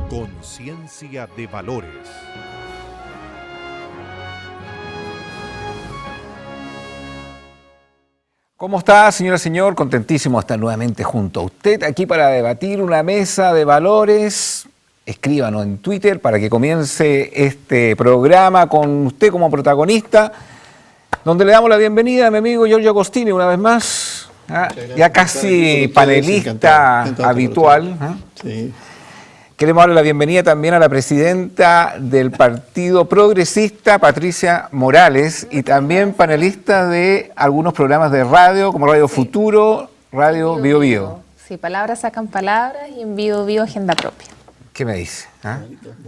Conciencia de valores. ¿Cómo está, señora, señor? Contentísimo de estar nuevamente junto a usted aquí para debatir una mesa de valores. Escríbanos en Twitter para que comience este programa con usted como protagonista, donde le damos la bienvenida a mi amigo Giorgio Agostini una vez más, ya casi panelista habitual. Sí. Queremos darle la bienvenida también a la presidenta del Partido Progresista, Patricia Morales, y también panelista de algunos programas de radio, como Radio Futuro, Radio Bio Bio. Sí, palabras sacan palabras y en Bio Bio agenda propia. ¿Qué me dice?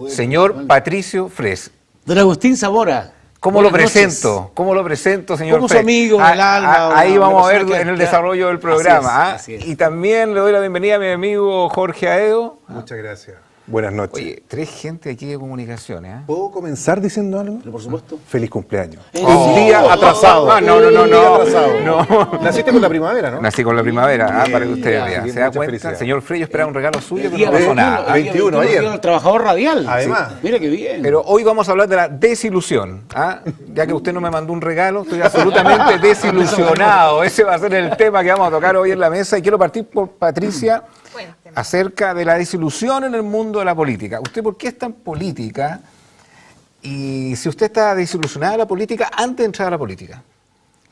Señor Patricio Fres. Don Agustín Zamora. ¿Cómo lo presento? ¿Cómo lo presento, señor Como su Fres? amigo del alma. Ahí vamos a ver que, en el desarrollo del programa. Así es. Y también le doy la bienvenida a mi amigo Jorge Aedo. Muchas gracias. Buenas noches. Oye, tres gente aquí de comunicaciones. ¿Puedo comenzar diciendo algo? Pero por supuesto. Feliz cumpleaños. Oh. Un día atrasado. No. No. Naciste con la primavera, ¿no? Nací con la primavera, para que usted vea. bien, ¿Se da muchas cuenta? felicidades. Señor Frey, yo esperaba un regalo suyo, El pero no pasó nada. 21 ayer. El trabajador radial. Además. Sí. Mira qué bien. Pero hoy vamos a hablar de la desilusión. Ya que usted no me mandó un regalo, estoy absolutamente desilusionado. Ese va a ser el tema que vamos a tocar hoy en la mesa. Y quiero partir por Patricia, acerca de la desilusión en el mundo de la política. ¿Usted por qué es tan política? Y si usted está desilusionada de la política antes de entrar a la política.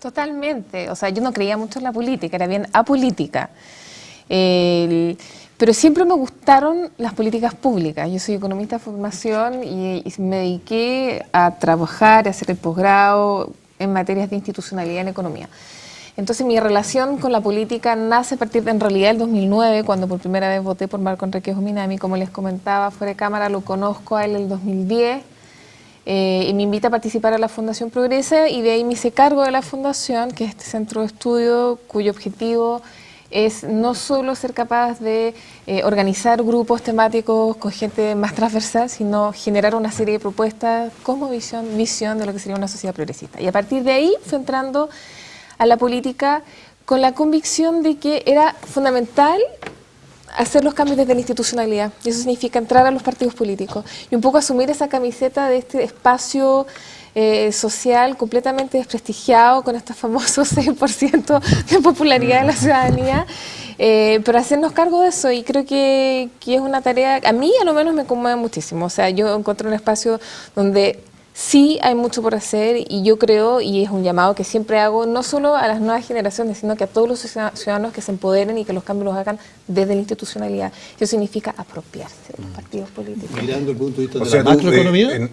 Totalmente. O sea, yo no creía mucho en la política, era bien apolítica. Pero siempre me gustaron las políticas públicas. Yo soy economista de formación y me dediqué a trabajar, a hacer el posgrado en materias de institucionalidad en economía. Entonces mi relación con la política nace a partir de, en realidad, el 2009, cuando por primera vez voté por Marco Enrique Minami. Como les comentaba fuera de cámara, lo conozco a él en el 2010 y me invita a participar a la Fundación Progresa, y de ahí me hice cargo de la fundación, que es este centro de estudio cuyo objetivo es no solo ser capaz de organizar grupos temáticos con gente más transversal, sino generar una serie de propuestas como visión de lo que sería una sociedad progresista. Y a partir de ahí fue entrando a la política con la convicción de que era fundamental hacer los cambios desde la institucionalidad. Y eso significa entrar a los partidos políticos y un poco asumir esa camiseta de este espacio social completamente desprestigiado, con estos famosos 6% de popularidad de la ciudadanía, pero hacernos cargo de eso. Y creo que es una tarea, a mí a lo menos me conmueve muchísimo. O sea, yo encontré un espacio donde sí hay mucho por hacer, y yo creo, y es un llamado que siempre hago, no solo a las nuevas generaciones, sino que a todos los ciudadanos, que se empoderen y que los cambios los hagan desde la institucionalidad. Eso significa apropiarse de los partidos políticos. Mirando el punto de vista de sea, la macroeconomía.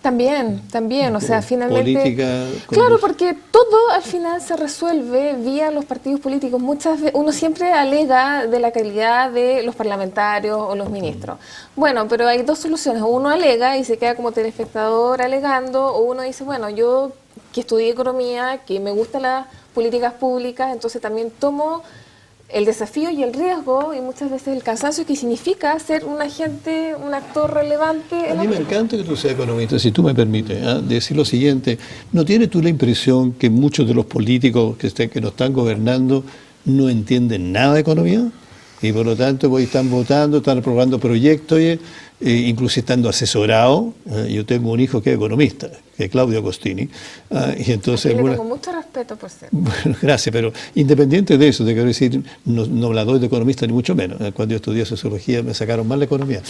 También, o sea, finalmente... Política, claro, porque todo al final se resuelve vía los partidos políticos. Muchas veces uno siempre alega de la calidad de los parlamentarios o los ministros. Bueno, pero hay dos soluciones. Uno alega y se queda como telespectador alegando, o uno dice, bueno, yo que estudié economía, que me gustan las políticas públicas, entonces también tomo el desafío y el riesgo, y muchas veces el cansancio que significa ser un agente, un actor relevante. A mí me encanta que tú seas economista, si tú me permites, decir lo siguiente. ¿No tienes tú la impresión que muchos de los políticos que nos están gobernando no entienden nada de economía? Y por lo tanto pues, están votando, están aprobando proyectos, incluso estando asesorados. Yo tengo un hijo que es economista, que es Claudio Agostini. Y entonces, le tengo mucho respeto por ser. Bueno, gracias, pero independiente de eso, te quiero decir, no la doy de economista ni mucho menos. Cuando yo estudié sociología me sacaron mal la economía,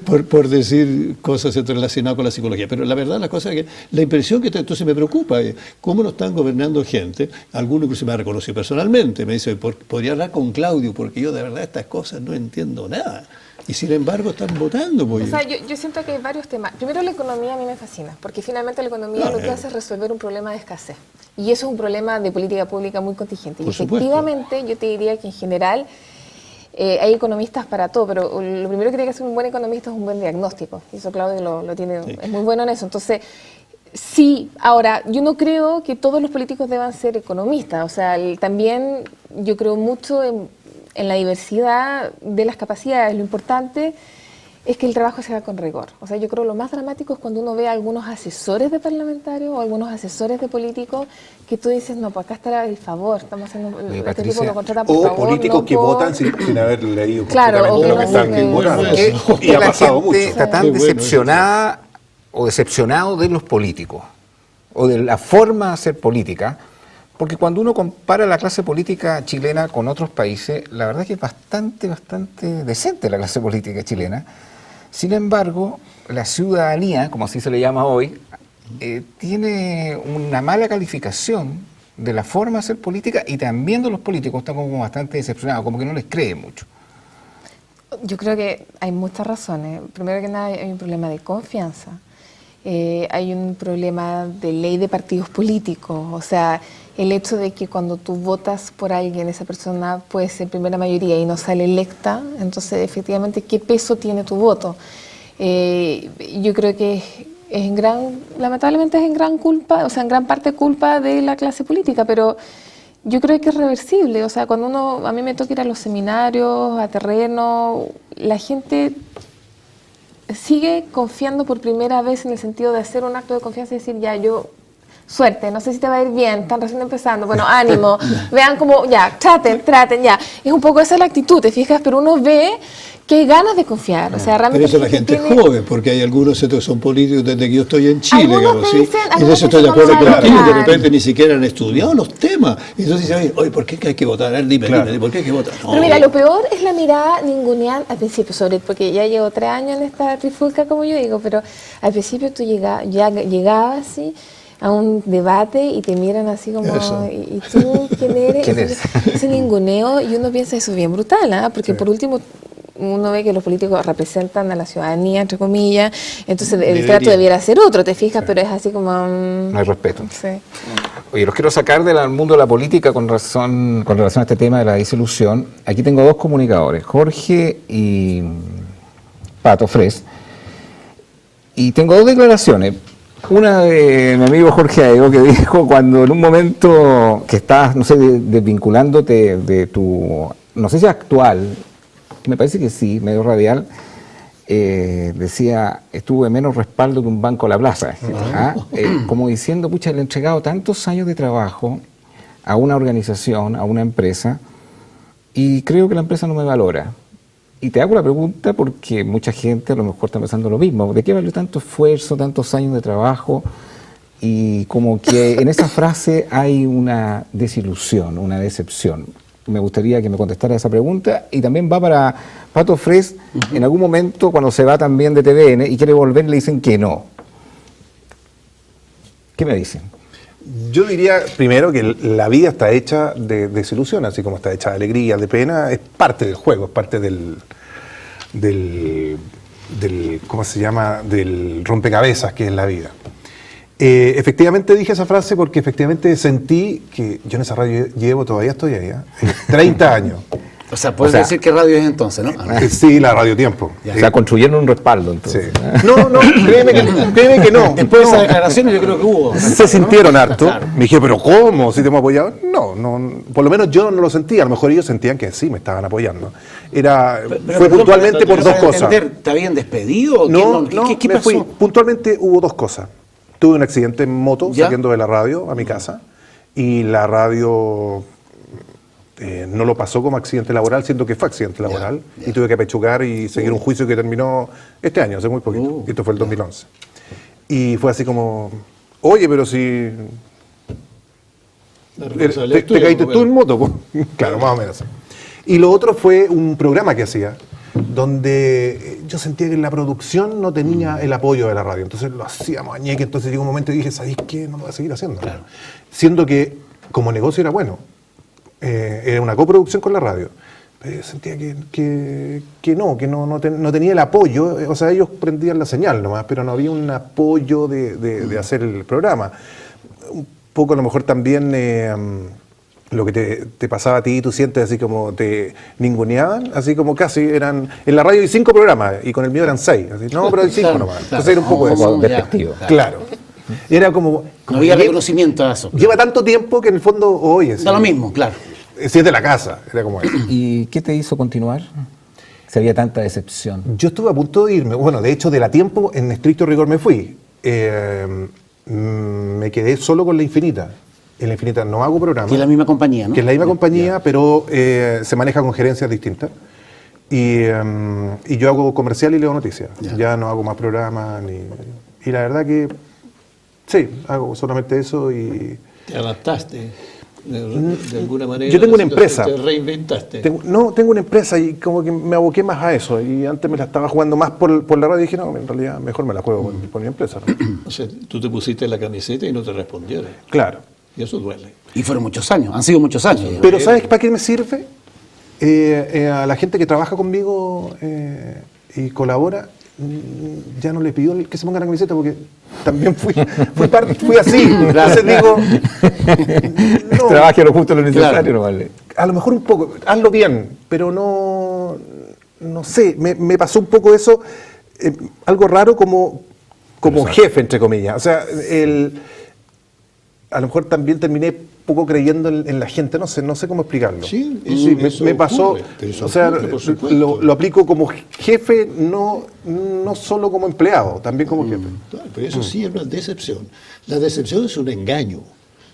por decir cosas relacionadas con la psicología. Pero la verdad, la cosa es que la impresión que entonces me preocupa es cómo nos están gobernando gente. Alguno incluso me ha reconocido personalmente, me dice, podría hablar con Claudio, porque yo de verdad estas cosas no entiendo nada. Y sin embargo están votando. O sea, yo siento que hay varios temas. Primero, la economía a mí me fascina, porque finalmente la economía lo que hace es resolver un problema de escasez. Y eso es un problema de política pública muy contingente. Y efectivamente yo te diría que en general hay economistas para todo, pero lo primero que tiene que hacer un buen economista es un buen diagnóstico. Y eso Claudio lo tiene, Sí. es muy bueno en eso. Entonces, sí, ahora, yo no creo que todos los políticos deban ser economistas. O sea, también yo creo mucho en la diversidad de las capacidades. Lo importante es que el trabajo se haga con rigor. O sea, yo creo lo más dramático es cuando uno ve a algunos asesores de parlamentarios o algunos asesores de políticos que tú dices, no, pues acá está el favor, estamos haciendo, Oye, este Patricia, tipo lo contrata por O favor, políticos no que por- votan sin haber leído Claro, completamente o lo que que no están se- votando. Bueno, ¿Por qué, eso. por qué Y ha la pasado gente mucho. está tan Qué bueno decepcionada o decepcionado de los políticos o de la forma de hacer política? Porque cuando uno compara la clase política chilena con otros países, la verdad es que es bastante decente la clase política chilena. Sin embargo, la ciudadanía, como así se le llama hoy, tiene una mala calificación de la forma de hacer política y también de los políticos. Están como bastante decepcionados, como que no les cree mucho. Yo creo que hay muchas razones. Primero que nada, hay un problema de confianza. Hay un problema de ley de partidos políticos. O sea, el hecho de que cuando tú votas por alguien, esa persona puede ser primera mayoría y no sale electa, entonces efectivamente, ¿qué peso tiene tu voto? Yo creo que lamentablemente es en gran culpa, o sea, en gran parte culpa de la clase política, pero yo creo que es reversible. O sea, cuando a mí me toca ir a los seminarios, a terreno, la gente sigue confiando por primera vez en el sentido de hacer un acto de confianza y decir, ya, suerte, no sé si te va a ir bien, están recién empezando, bueno, ánimo, vean como, ya, traten, ya. Es un poco esa la actitud, ¿te fijas? Pero uno ve que hay ganas de confiar, o sea, Pero realmente... eso es la gente joven, porque hay algunos que son políticos desde que yo estoy en Chile, Algunos digamos, te ¿sí? dicen- Y de algunos eso estoy de te acuerdo dicen, contigo, "Vamos a de votar". repente ni siquiera han estudiado los temas. Y entonces dicen, oye, ¿por qué hay que votar? Dime, ¿por qué hay que votar? No. Pero mira, lo peor es la mirada ninguneante al principio, porque ya llevo 3 años en esta trifulca, como yo digo, pero al principio tú llegabas así a un debate y te miran así como, Eso. ¿y tú quién eres? ¿Quién eres? Ese ninguneo, y uno piensa eso es bien brutal, ¿ah? Porque por último uno ve que los políticos representan a la ciudadanía, entre comillas, entonces el Debería. trato debiera ser otro, ¿te fijas? Pero es así como... No hay respeto. Sí. Oye, los quiero sacar del mundo de la política con relación a este tema de la disolución. Aquí tengo 2 comunicadores, Jorge y Pato Fres. Y tengo 2 declaraciones. Una de mi amigo Jorge Aego, que dijo cuando en un momento que estabas, no sé, desvinculándote de tu, no sé si actual, me parece que sí, medio radial, decía, estuve menos respaldo que un banco a la plaza. ¿Ah? Como diciendo, pucha, le he entregado tantos años de trabajo a una organización, a una empresa, y creo que la empresa no me valora. Y te hago la pregunta porque mucha gente a lo mejor está pensando lo mismo. ¿De qué valió tanto esfuerzo, tantos años de trabajo? Y como que en esa frase hay una desilusión, una decepción. Me gustaría que me contestara esa pregunta. Y también va para Pato Fres, en algún momento cuando se va también de TVN y quiere volver le dicen que no. ¿Qué me dicen? Yo diría primero que la vida está hecha de desilusión, así como está hecha de alegría, de pena, es parte del juego, es parte del ¿cómo se llama? Del rompecabezas que es la vida. Efectivamente dije esa frase porque efectivamente sentí que yo en esa radio todavía estoy ahí, 30 años. O sea, puedes O sea, decir qué radio es entonces, ¿no? Sí, la Radio Tiempo. O sea, construyeron un respaldo, Sí. entonces. No, créeme que no. Después de No. esa declaración yo creo que hubo. Se sintieron harto. Claro. Me dije, ¿pero cómo? ¿Si te hemos apoyado? No, por lo menos yo no lo sentía. A lo mejor ellos sentían que sí me estaban apoyando. Fue Perdón, puntualmente por 2 cosas. entender, ¿te habían despedido? ¿O No, ¿Qué me pasó? fui. Puntualmente hubo 2 cosas. Tuve un accidente en moto ¿Ya? saliendo de la radio a mi casa y la radio no lo pasó como accidente laboral, siendo que fue accidente laboral ya. y tuve que apechugar y seguir un juicio que terminó este año, hace muy poquito. Esto fue el 2011. Y fue así como, oye, pero si La te responsabilidad es tuya, caíste pues, tú en moto, pues. Claro, más o menos. Y lo otro fue un programa que hacía, donde yo sentía que la producción no tenía el apoyo de la radio. Entonces lo hacíamos a ñeque, entonces llegó un momento y dije, ¿sabéis qué? No lo voy a seguir haciendo. Claro. Siendo que como negocio era bueno. Era una coproducción con la radio. Pero yo sentía que no tenía el apoyo. O sea, ellos prendían la señal nomás, pero no había un apoyo de hacer el programa. Un poco a lo mejor también lo que te pasaba a ti, tú sientes así como te ninguneaban, así como casi eran, en la radio hay 5 programas y con el mío eran 6, así, no, pero hay 5 Claro, nomás. claro. Entonces era un poco Un eso. poco despectivo. Claro. Era como... No había reconocimiento a eso. Lleva tanto tiempo que en el fondo, oye, Da lo mismo, claro. si es de la casa, era como eso. ¿Y qué te hizo continuar? Si había tanta decepción. Yo estuve a punto de irme, bueno, de hecho de la tiempo en estricto rigor me fui. Me quedé solo con La Infinita. En La Infinita no hago programa. Que es la misma compañía, ¿no? Que es la misma compañía, pero se maneja con gerencias distintas. Y yo hago comercial y leo noticias. Ya no hago más programas. Y la verdad que sí, hago solamente eso y... Te adaptaste de alguna manera. Yo tengo una a la situación, empresa. Te reinventaste. Tengo una empresa y como que me aboqué más a eso. Y antes me la estaba jugando más por la radio y dije, no, en realidad mejor me la juego por mi empresa, ¿no? O sea, tú te pusiste la camiseta y no te respondieron. Claro. Y eso duele. Y fueron muchos años, han sido muchos años. Pero ¿sabes para qué me sirve? A la gente que trabaja conmigo y colabora, ya no les pido que se pongan la camiseta porque también fui así. Entonces digo, no, Trabaje lo justo lo necesario, Claro. no vale. a lo mejor un poco, hazlo bien, pero no sé, me pasó un poco eso, algo raro como jefe, entre comillas. O sea, a lo mejor también terminé poco creyendo en la gente, no sé cómo explicarlo. Sí, eso me pasó, ocurre, pero eso o sea, ocurre, por supuesto. lo aplico como jefe, no solo como empleado, también como jefe. Claro, pero eso sí es una decepción. La decepción es un engaño.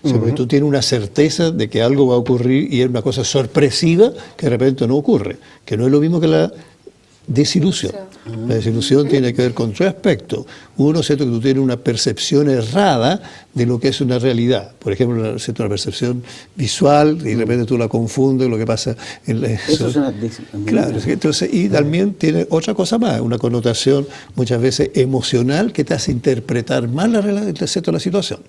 O sea, porque tú tienes una certeza de que algo va a ocurrir y es una cosa sorpresiva que de repente no ocurre, que no es lo mismo que la desilusión. La desilusión tiene que ver con 3 aspectos. Uno, ¿cierto?, que tú tienes una percepción errada de lo que es una realidad. Por ejemplo, ¿cierto?, una percepción visual y de repente tú la confundes lo que pasa en la... Eso es una desilusión. Claro, entonces, y también tiene otra cosa más, una connotación muchas veces emocional que te hace interpretar mal la situación.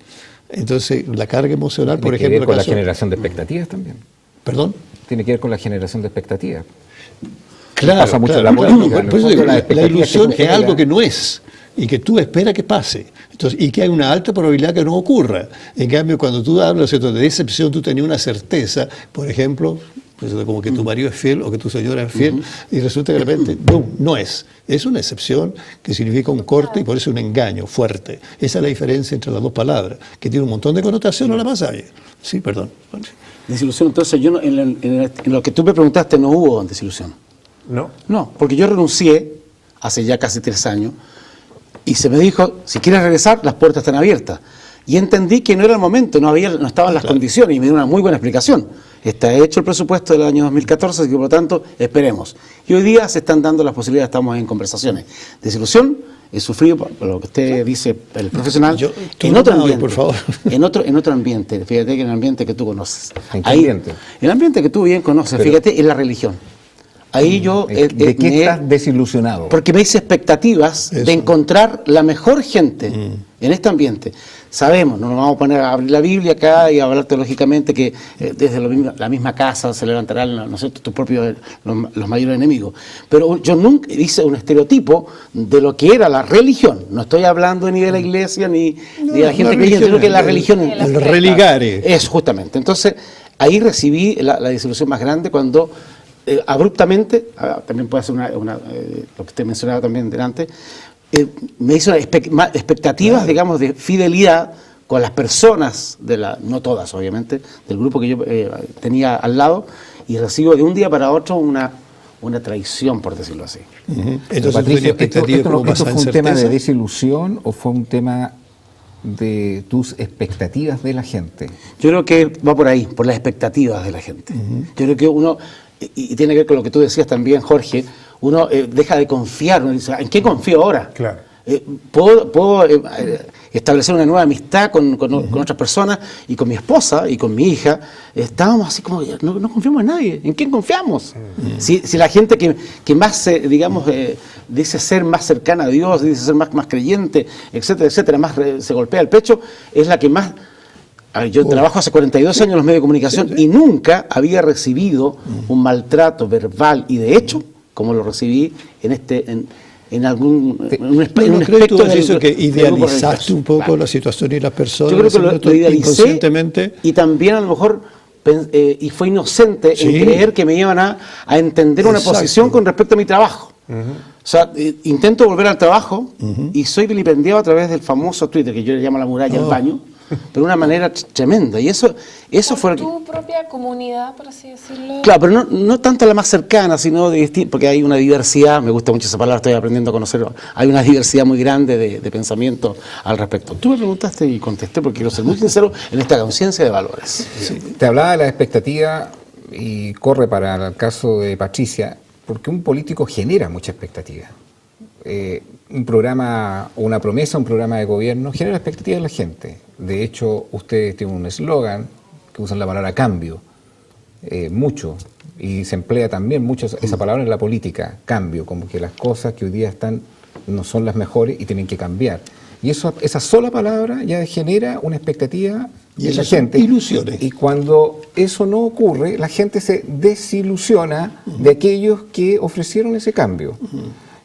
Entonces, la carga emocional, por Tiene que ejemplo... ver con la acaso- generación de expectativas también. ¿Perdón? Tiene que ver con la generación de expectativas. Claro, Pasa mucho claro, en la claro. política, en Por eso el fondo, digo, las la expectativas ilusión que tú es algo generas. que no es y que tú esperas que pase. Entonces, y que hay una alta probabilidad que no ocurra. En cambio, cuando tú hablas, ¿cierto?, de decepción, tú tenías una certeza, por ejemplo, pues, como que tu marido es fiel o que tu señora es fiel, y resulta que de repente, ¡bum!, no es. Es una excepción que significa un corte y por eso un engaño fuerte. Esa es la diferencia entre las dos palabras, que tiene un montón de connotación a la pasaje. Sí, perdón. Desilusión, entonces yo en lo que tú me preguntaste no hubo desilusión. ¿No? No, porque yo renuncié hace ya casi 3 años y se me dijo, si quieres regresar, las puertas están abiertas. Y entendí que no era el momento, no estaban las condiciones y me dio una muy buena explicación. Está hecho el presupuesto del año 2014, así que por lo tanto esperemos. Y hoy día se están dando las posibilidades, estamos en conversaciones. Desilusión he sufrido, por lo que usted dice, el profesional, tú en otro no, ambiente. por favor. En otro ambiente, fíjate que en el ambiente que tú conoces. ¿En qué ambiente? El ambiente que tú bien conoces, fíjate, es la religión. Ahí yo... ¿De qué estás desilusionado? Porque me hice expectativas de encontrar la mejor gente en este ambiente. Sabemos, no nos vamos a poner a abrir la Biblia acá y a hablar teológicamente que desde la misma casa se levantarán, ¿no sé, tus propios, los mayores enemigos. Pero yo nunca hice un estereotipo de lo que era la religión. No estoy hablando ni de la iglesia ni de la gente creyente, sino que la religión... El religare. Es justamente. Entonces, ahí recibí la desilusión más grande cuando... abruptamente, también puede ser lo que usted mencionaba también delante, me hizo expectativas, digamos, de fidelidad con las personas, no todas obviamente, del grupo que yo tenía al lado, y recibo de un día para otro una traición, por decirlo así. Entonces, Pero, ¿tú Patricio, tenías expectativas ¿esto como fue basada en un tema de certeza? desilusión o fue un tema de tus expectativas de la gente? Yo creo que va por ahí, por las expectativas de la gente. Yo creo que uno, y tiene que ver con lo que tú decías también, Jorge, uno deja de confiar, uno dice, ¿en qué confío ahora? Claro. Puedo establecer una nueva amistad con otras personas, y con mi esposa y con mi hija estábamos así como, no confiamos en nadie, ¿en quién confiamos? Si la gente que más, digamos, dice ser más cercana a Dios, dice ser más creyente, etcétera, etcétera, más se golpea el pecho, es la que más... A ver, yo trabajo hace 42 años en los medios de comunicación y nunca había recibido un maltrato verbal y de hecho, como lo recibí en un ¿No crees aspecto tú del eso que grupo idealizaste religioso? un poco Claro. la situación y las personas? Yo creo que ¿cierto? lo idealicé Inconscientemente. y también a lo mejor y fue inocente Sí. en creer que me iban a entender una Exacto. posición con respecto a mi trabajo. O sea, intento volver al trabajo y soy vilipendiado a través del famoso Twitter, que yo le llamo la muralla del baño, pero de una manera tremenda. Y eso fue... Por tu propia comunidad, por así decirlo. Claro, pero no tanto la más cercana, sino porque hay una diversidad, me gusta mucho esa palabra, estoy aprendiendo a conocerlo, hay una diversidad muy grande de pensamiento al respecto. Tú me preguntaste y contesté porque quiero ser muy sincero en esta conciencia de valores. Te hablaba de la expectativa y corre para el caso de Patricia, porque un político genera mucha expectativa. Un programa o una promesa, un programa de gobierno genera expectativa en la gente. De hecho, ustedes tienen un eslogan que usan la palabra cambio, mucho, y se emplea también mucho esa palabra en la política, cambio, como que las cosas que hoy día están no son las mejores y tienen que cambiar. Y esa sola palabra ya genera una expectativa Y en la esas son gente. ilusiones. Y cuando eso no ocurre, la gente se desilusiona de aquellos que ofrecieron ese cambio.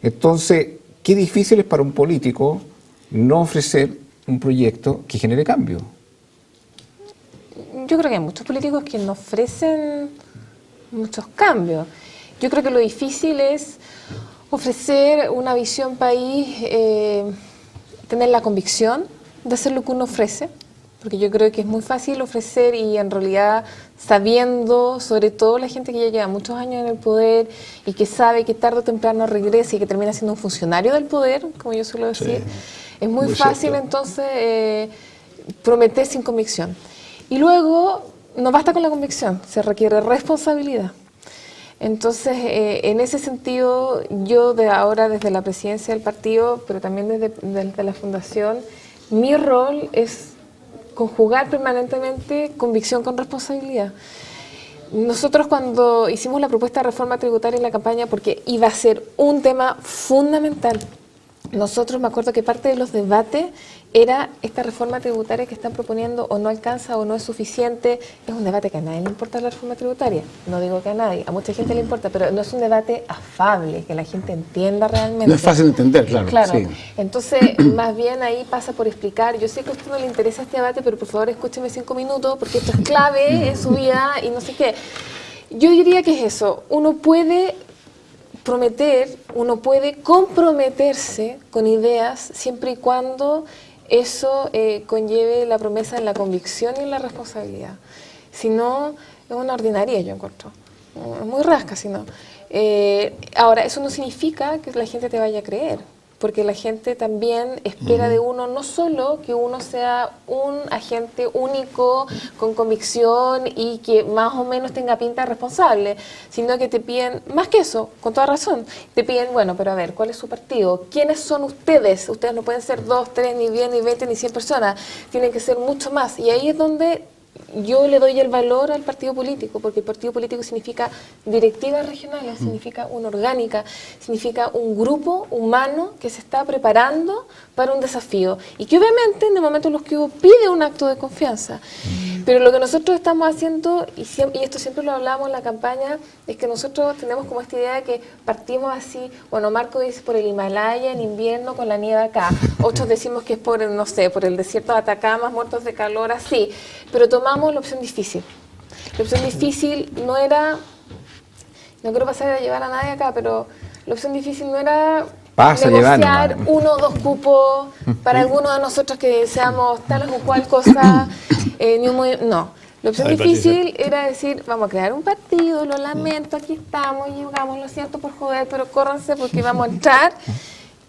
Entonces, qué difícil es para un político no ofrecer un proyecto que genere cambio. Yo creo que hay muchos políticos que no ofrecen muchos cambios. Yo creo que lo difícil es ofrecer una visión país, tener la convicción de hacer lo que uno ofrece, porque yo creo que es muy fácil ofrecer y en realidad sabiendo, sobre todo la gente que ya lleva muchos años en el poder y que sabe que tarde o temprano regresa y que termina siendo un funcionario del poder, como yo suelo decir, es muy fácil cierto. entonces prometer sin convicción. Y luego, no basta con la convicción, se requiere responsabilidad. Entonces, en ese sentido, yo ahora desde la presidencia del partido, pero también desde la fundación, mi rol es conjugar permanentemente convicción con responsabilidad. Nosotros cuando hicimos la propuesta de reforma tributaria en la campaña, porque iba a ser un tema fundamental, nosotros me acuerdo que parte de los debates era esta reforma tributaria que están proponiendo o no alcanza o no es suficiente. Es un debate que a nadie le importa la reforma tributaria, no digo que a nadie, a mucha gente le importa, pero no es un debate afable, que la gente entienda realmente. No es fácil de entender, claro. Claro, Sí. entonces más bien ahí pasa por explicar, yo sé que a usted no le interesa este debate, pero por favor escúcheme 5 minutos porque esto es clave en su vida y no sé qué. Yo diría que es eso, uno puede prometer, uno puede comprometerse con ideas siempre y cuando eso conlleve la promesa en la convicción y en la responsabilidad. Si no, es una ordinaria, yo encuentro. Es muy rasca, si no. Ahora, eso no significa que la gente te vaya a creer, porque la gente también espera de uno no solo que uno sea un agente único, con convicción y que más o menos tenga pinta responsable, sino que te piden, más que eso, con toda razón, te piden, bueno, pero a ver, ¿cuál es su partido? ¿Quiénes son ustedes? Ustedes no pueden ser 2, 3, ni 10, ni 20, ni 100 personas, tienen que ser mucho más. Y ahí es donde yo le doy el valor al partido político, porque el partido político significa directivas regionales, significa una orgánica, significa un grupo humano que se está preparando para un desafío y que obviamente en el momento en los que pide un acto de confianza. Pero lo que nosotros estamos haciendo, y esto siempre lo hablamos en la campaña, es que nosotros tenemos como esta idea de que partimos así, bueno, Marco dice por el Himalaya en invierno con la nieve acá, otros decimos que es por el, no sé, por el desierto de Atacama, muertos de calor, así, pero tomamos la opción difícil. La opción difícil no era, no quiero pasar a llevar a nadie acá, pero la opción difícil no era negociar 1 o 2 cupos para alguno de nosotros que deseamos tal o cual cosa, no. La opción difícil era decir, vamos a crear un partido, lo lamento, aquí estamos, llegamos, lo siento por joder, pero córranse porque vamos a entrar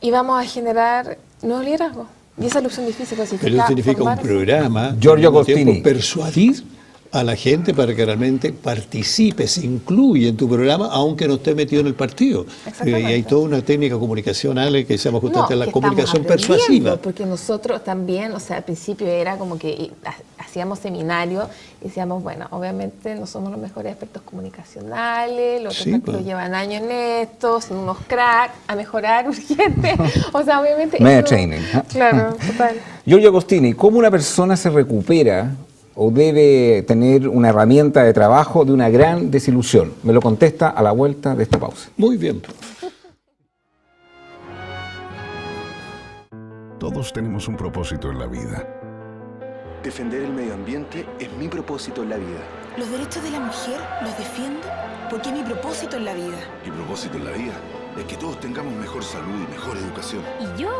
y vamos a generar nuevos liderazgos. Y esa es la opción difícil. Pero eso significa un programa, Giorgio al mismo tiempo Agostini. persuadir a la gente para que realmente participe, se incluya en tu programa, aunque no esté metido en el partido. Y hay toda una técnica de comunicación, Ale, que se llama justamente la comunicación persuasiva. Porque nosotros también, o sea, al principio era como que hacíamos seminarios y decíamos, bueno, obviamente no somos los mejores expertos comunicacionales, los otros expertos llevan años en esto, son unos cracks, a mejorar urgente. O sea, obviamente... Media training. Claro, total. Giorgio Agostini, ¿cómo una persona se recupera o debe tener una herramienta de trabajo de una gran desilusión? Me lo contesta a la vuelta de esta pausa. Muy bien. Todos tenemos un propósito en la vida. Defender el medio ambiente es mi propósito en la vida. Los derechos de la mujer los defiendo porque es mi propósito en la vida. Mi propósito en la vida es que todos tengamos mejor salud y mejor educación. Y yo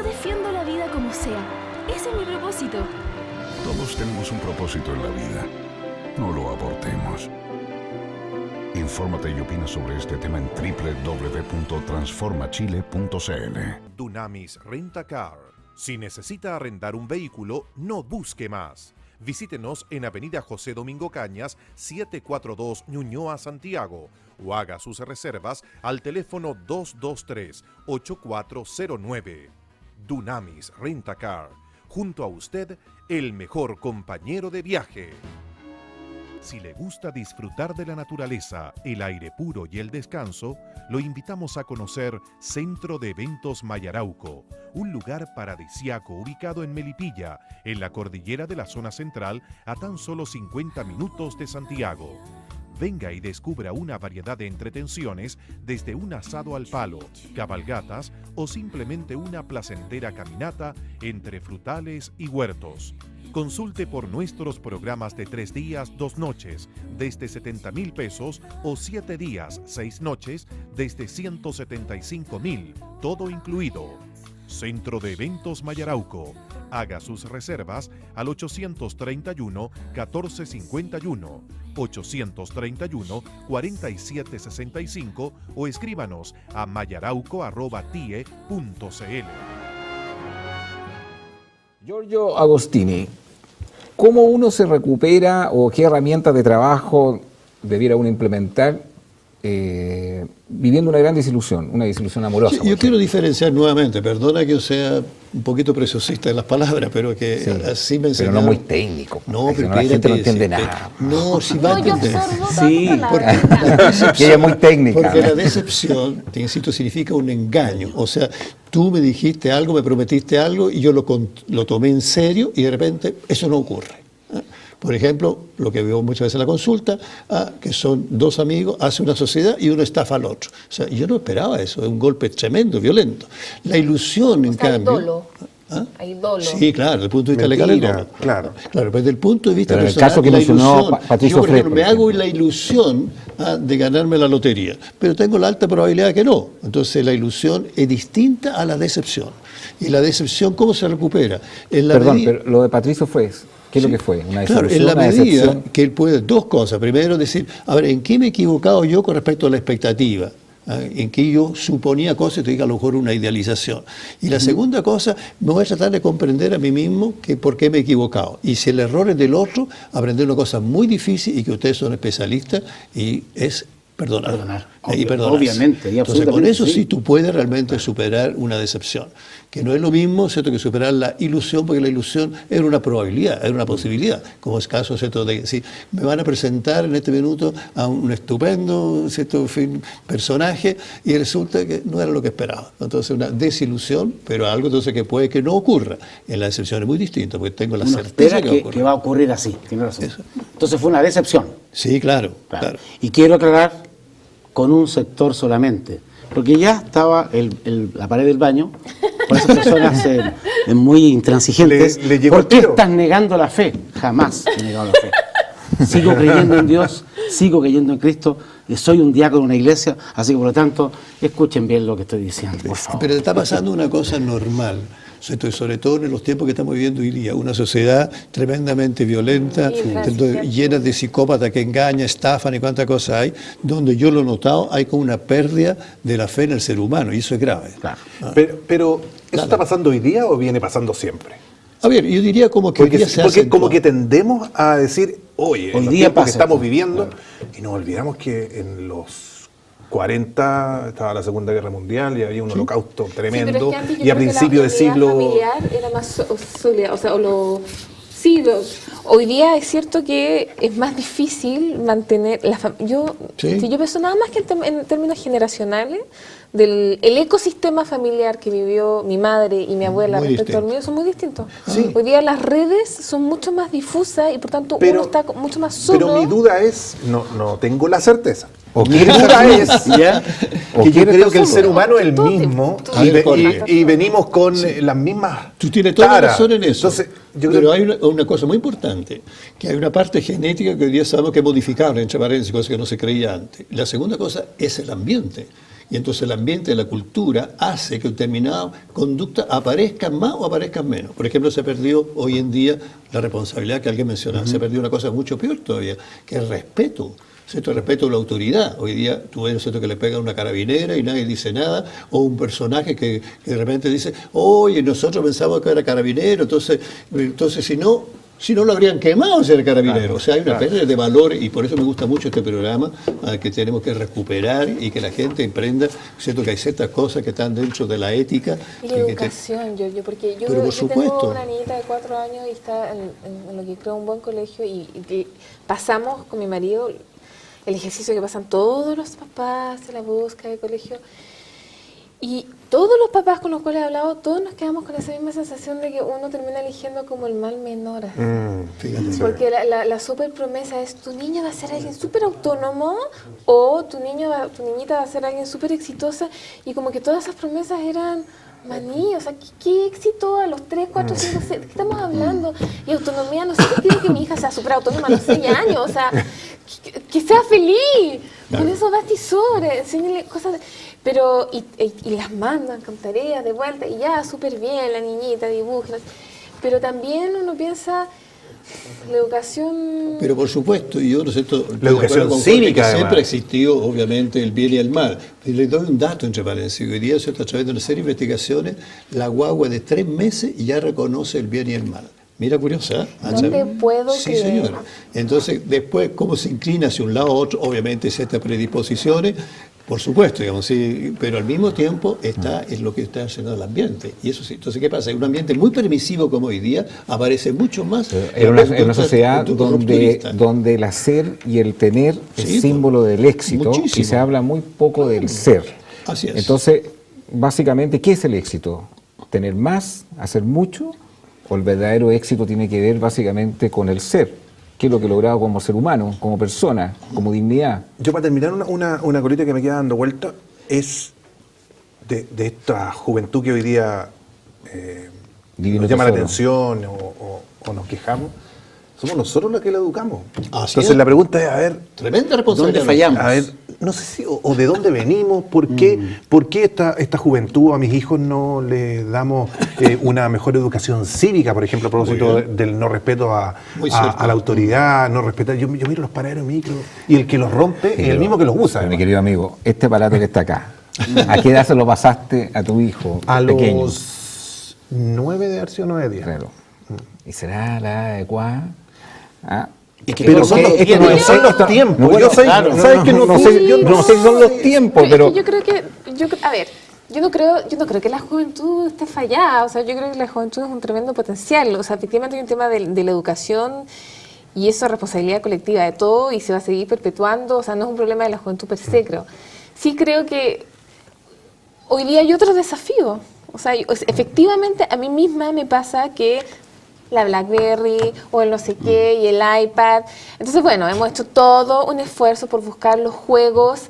defiendo la vida como sea. Ese es mi propósito. Todos tenemos un propósito en la vida. No lo abortemos. Infórmate y opina sobre este tema en www.transformachile.cl. Dunamis Rent-A-Car. Si necesita arrendar un vehículo, no busque más. Visítenos en Avenida José Domingo Cañas, 742 Ñuñoa, Santiago, o haga sus reservas al teléfono 223-8409. Dunamis Rent-A-Car. Junto a usted, el mejor compañero de viaje. Si le gusta disfrutar de la naturaleza, el aire puro y el descanso, lo invitamos a conocer Centro de Eventos Mayarauco, un lugar paradisíaco ubicado en Melipilla, en la cordillera de la zona central, a tan solo 50 minutos de Santiago. Venga y descubra una variedad de entretenciones, desde un asado al palo, cabalgatas o simplemente una placentera caminata entre frutales y huertos. Consulte por nuestros programas de 3 días, 2 noches, desde 70,000 pesos, o 7 días, 6 noches, desde 175,000, todo incluido. Centro de Eventos Mayarauco. Haga sus reservas al 831-1451, 831-4765 o escríbanos a mayarauco@tie.cl. Giorgio Agostini, ¿cómo uno se recupera o qué herramientas de trabajo debiera uno implementar viviendo una gran desilusión, una desilusión amorosa? Yo quiero diferenciar nuevamente, perdona que yo sea un poquito preciosista en las palabras, pero que Sí, así me pero enseñaron. no muy técnico. No, pero la gente no entiende espérate, nada. No, si va a No, yo entender. absorbo Sí, tantas Porque palabras. la decepción, Que ella es muy técnica. Porque la decepción, te insisto, significa un engaño. O sea, tú me dijiste algo, me prometiste algo y yo lo tomé en serio y de repente eso no ocurre. Por ejemplo, lo que veo muchas veces en la consulta, que son 2 amigos, hace una sociedad y uno estafa al otro. O sea, yo no esperaba eso, es un golpe tremendo, violento. La ilusión, en Hay cambio... dolo. Hay dolo. Sí, claro, desde el punto de vista Mentira, legal es dolo. claro. Claro, pero desde el punto de vista Pero en el personal, caso que la mencionó ilusión, Patricio yo, por ejemplo, Freire, me hago la ilusión de ganarme la lotería, pero tengo la alta probabilidad que no. Entonces la ilusión es distinta a la decepción. Y la decepción, ¿cómo se recupera? En la Perdón, medida- pero lo de Patricio fue, ¿qué es lo que fue? ¿Una Claro, desilusión, en la una medida decepción? que él puede, 2 cosas. Primero, decir, a ver, ¿en qué me he equivocado yo con respecto a la expectativa? En que yo suponía cosas y te diga a lo mejor una idealización. Y la segunda cosa, me voy a tratar de comprender a mí mismo que por qué me he equivocado. Y si el error es del otro, aprender una cosa muy difícil y que ustedes son especialistas y es perdonar. Y perdonarse. Obviamente, y Entonces, con absolutamente, eso sí. sí tú puedes realmente superar una decepción. Que no es lo mismo, ¿cierto?, que superar la ilusión, porque la ilusión era una probabilidad, era una posibilidad. Como es caso, ¿cierto?, de decir, me van a presentar en este minuto a un estupendo, ¿cierto?, en fin, personaje, y resulta que no era lo que esperaba. Entonces, una desilusión, pero algo entonces que puede que no ocurra. En la decepción es muy distinto, porque tengo la Uno certeza espera que va a ocurrir. que va a ocurrir así, tiene razón. Eso. Entonces fue una decepción. Sí, claro, Claro. claro. Y quiero aclarar con un sector solamente, porque ya estaba la pared del baño, por esas personas muy intransigentes. Le llegó ¿Por el qué tiro? estás negando la fe? Jamás he negado la fe. Sigo creyendo en Dios, sigo creyendo en Cristo, soy un diácono de una iglesia, así que por lo tanto, escuchen bien lo que estoy diciendo, por favor. Pero está pasando una cosa normal, ¿cierto? Y sobre todo en los tiempos que estamos viviendo hoy día, una sociedad tremendamente violenta, Sí, ¿cierto?, llena de psicópatas que engañan, estafan y cuántas cosas hay, donde yo lo he notado, hay como una pérdida de la fe en el ser humano, y eso es grave. Claro. Pero ¿eso está pasando hoy día o viene pasando siempre? A ver, yo diría como que hoy Porque, día se porque hace como que tendemos a decir, oye, Hoy en los día tiempos que pasa estamos esto. viviendo, y nos olvidamos que en los 40 estaba la Segunda Guerra Mundial y había un holocausto Sí, pero tremendo, es que antes yo y a creo que principios de la unidad siglo... familiar era más sólida, o sea, sí, hoy día es cierto que es más difícil mantener Sí. si yo pienso nada más que en términos generacionales el ecosistema familiar que vivió mi madre y mi abuela Muy respecto al distinto. mío son muy distintos. Sí. Hoy día las redes son mucho más difusas y por tanto Pero- uno está mucho más solo. Pero mi duda es, no tengo la certeza, O quiere es, ¿Ya? o Que yo quiere creo estar que el solo. ser humano es el mismo A ver, Jorge. y venimos con las mismas Tú tienes toda la taras. razón en eso. Entonces, yo pero creo hay una cosa muy importante, que hay una parte genética que hoy día sabemos que es modificable, entre paréntesis, cosa que no se creía antes. La segunda cosa es el ambiente. Y entonces el ambiente, la cultura, hace que determinadas conductas aparezcan más o aparezcan menos. Por ejemplo, se perdió hoy en día la responsabilidad que alguien mencionaba. Se perdió una cosa mucho peor todavía, que es el respeto. ¿Cierto? El respeto a la autoridad. Hoy día tú ves, ¿cierto?, que le pegan a una carabinera y nadie dice nada, o un personaje que de repente dice, oye, nosotros pensamos que era carabinero, entonces si no lo habrían quemado si era carabinero. Claro, o sea, hay una claro. pérdida de valor y por eso me gusta mucho este programa, que tenemos que recuperar y que la gente emprenda, ¿cierto?, que hay ciertas cosas que están dentro de la ética. Y la educación, porque yo Pero por supuesto. tengo una niñita de 4 años y está en lo que creo un buen colegio y pasamos con mi marido el ejercicio que pasan todos los papás en la búsqueda de colegio. Y todos los papás con los cuales he hablado, todos nos quedamos con esa misma sensación de que uno termina eligiendo como el mal menor. Fíjate. Porque la súper promesa es tu niño va a ser alguien súper autónomo o tu niñita va a ser alguien súper exitosa, y como que todas esas promesas eran maní, o sea, ¿qué éxito a los 3, 4, 5, 6? ¿De qué estamos hablando? Y autonomía, no sé qué quiero que mi hija sea súper autónoma a los 6 años, o sea, que sea feliz, con eso basta y sobre, enséñale cosas, pero, y las mandan con tareas de vuelta, y ya, súper bien, la niñita dibuja, pero también uno piensa, la educación... Pero por supuesto, y yo no sé, La educación cívica, que siempre además. ha existido, obviamente, el bien y el mal. Y le doy un dato entre paréntesis. Hoy día, ¿cierto?, a través de una serie de investigaciones, la guagua de 3 meses ya reconoce el bien y el mal. Mira, curiosa, ¿eh? No te puedo Sí, creer. señora. Entonces, después, cómo se inclina hacia un lado u otro, obviamente ciertas predisposiciones, por supuesto, digamos, sí, pero al mismo tiempo es lo que está haciendo el ambiente. Y eso sí. Entonces, ¿qué pasa? En un ambiente muy permisivo como hoy día, aparece mucho más En una sociedad conducta donde, rupturista. donde el hacer y el tener Sí, es símbolo del éxito, muchísimo. y se habla muy poco del ser. Así es. Entonces, básicamente, ¿qué es el éxito? ¿Tener más? ¿Hacer mucho? ¿O el verdadero éxito tiene que ver básicamente con el ser? ¿Qué es lo que he logrado como ser humano, como persona, como dignidad? Yo, para terminar, una colita que me queda dando vuelta es de esta juventud que hoy día Divino nos llama la tesoro. atención o nos quejamos. Somos nosotros los que la educamos. Así Entonces es. la pregunta es, a ver, Tremenda responsabilidad. ¿Dónde fallamos? a ver, no sé si, o de dónde venimos, por qué esta juventud, a mis hijos no les damos una mejor educación cívica, por ejemplo, a propósito del no respeto a la autoridad, no respetar. Yo miro los paraderos micro y el que los rompe es el mismo que los usa. Mi además. querido amigo, este aparato que está acá, ¿a qué edad se lo pasaste a tu hijo A pequeño? los 9 de Arcio, 9 días. Claro. ¿Y será la edad adecuada? ¿Ah? Pero son los Esto no tiempos, son los tiempos. No, Yo sé, claro, ¿sabes que no sé? yo no sé si son los tiempos, pero... Yo creo que, a ver, yo no creo que la juventud esté fallada, o sea, yo creo que la juventud es un tremendo potencial, o sea, efectivamente hay un tema de la educación y eso es responsabilidad colectiva de todo y se va a seguir perpetuando, o sea, no es un problema de la juventud per se, creo. Sí creo que hoy día hay otros desafíos, o sea, efectivamente a mí misma me pasa que la BlackBerry o el no sé qué y el iPad. Entonces, bueno, hemos hecho todo un esfuerzo por buscar los juegos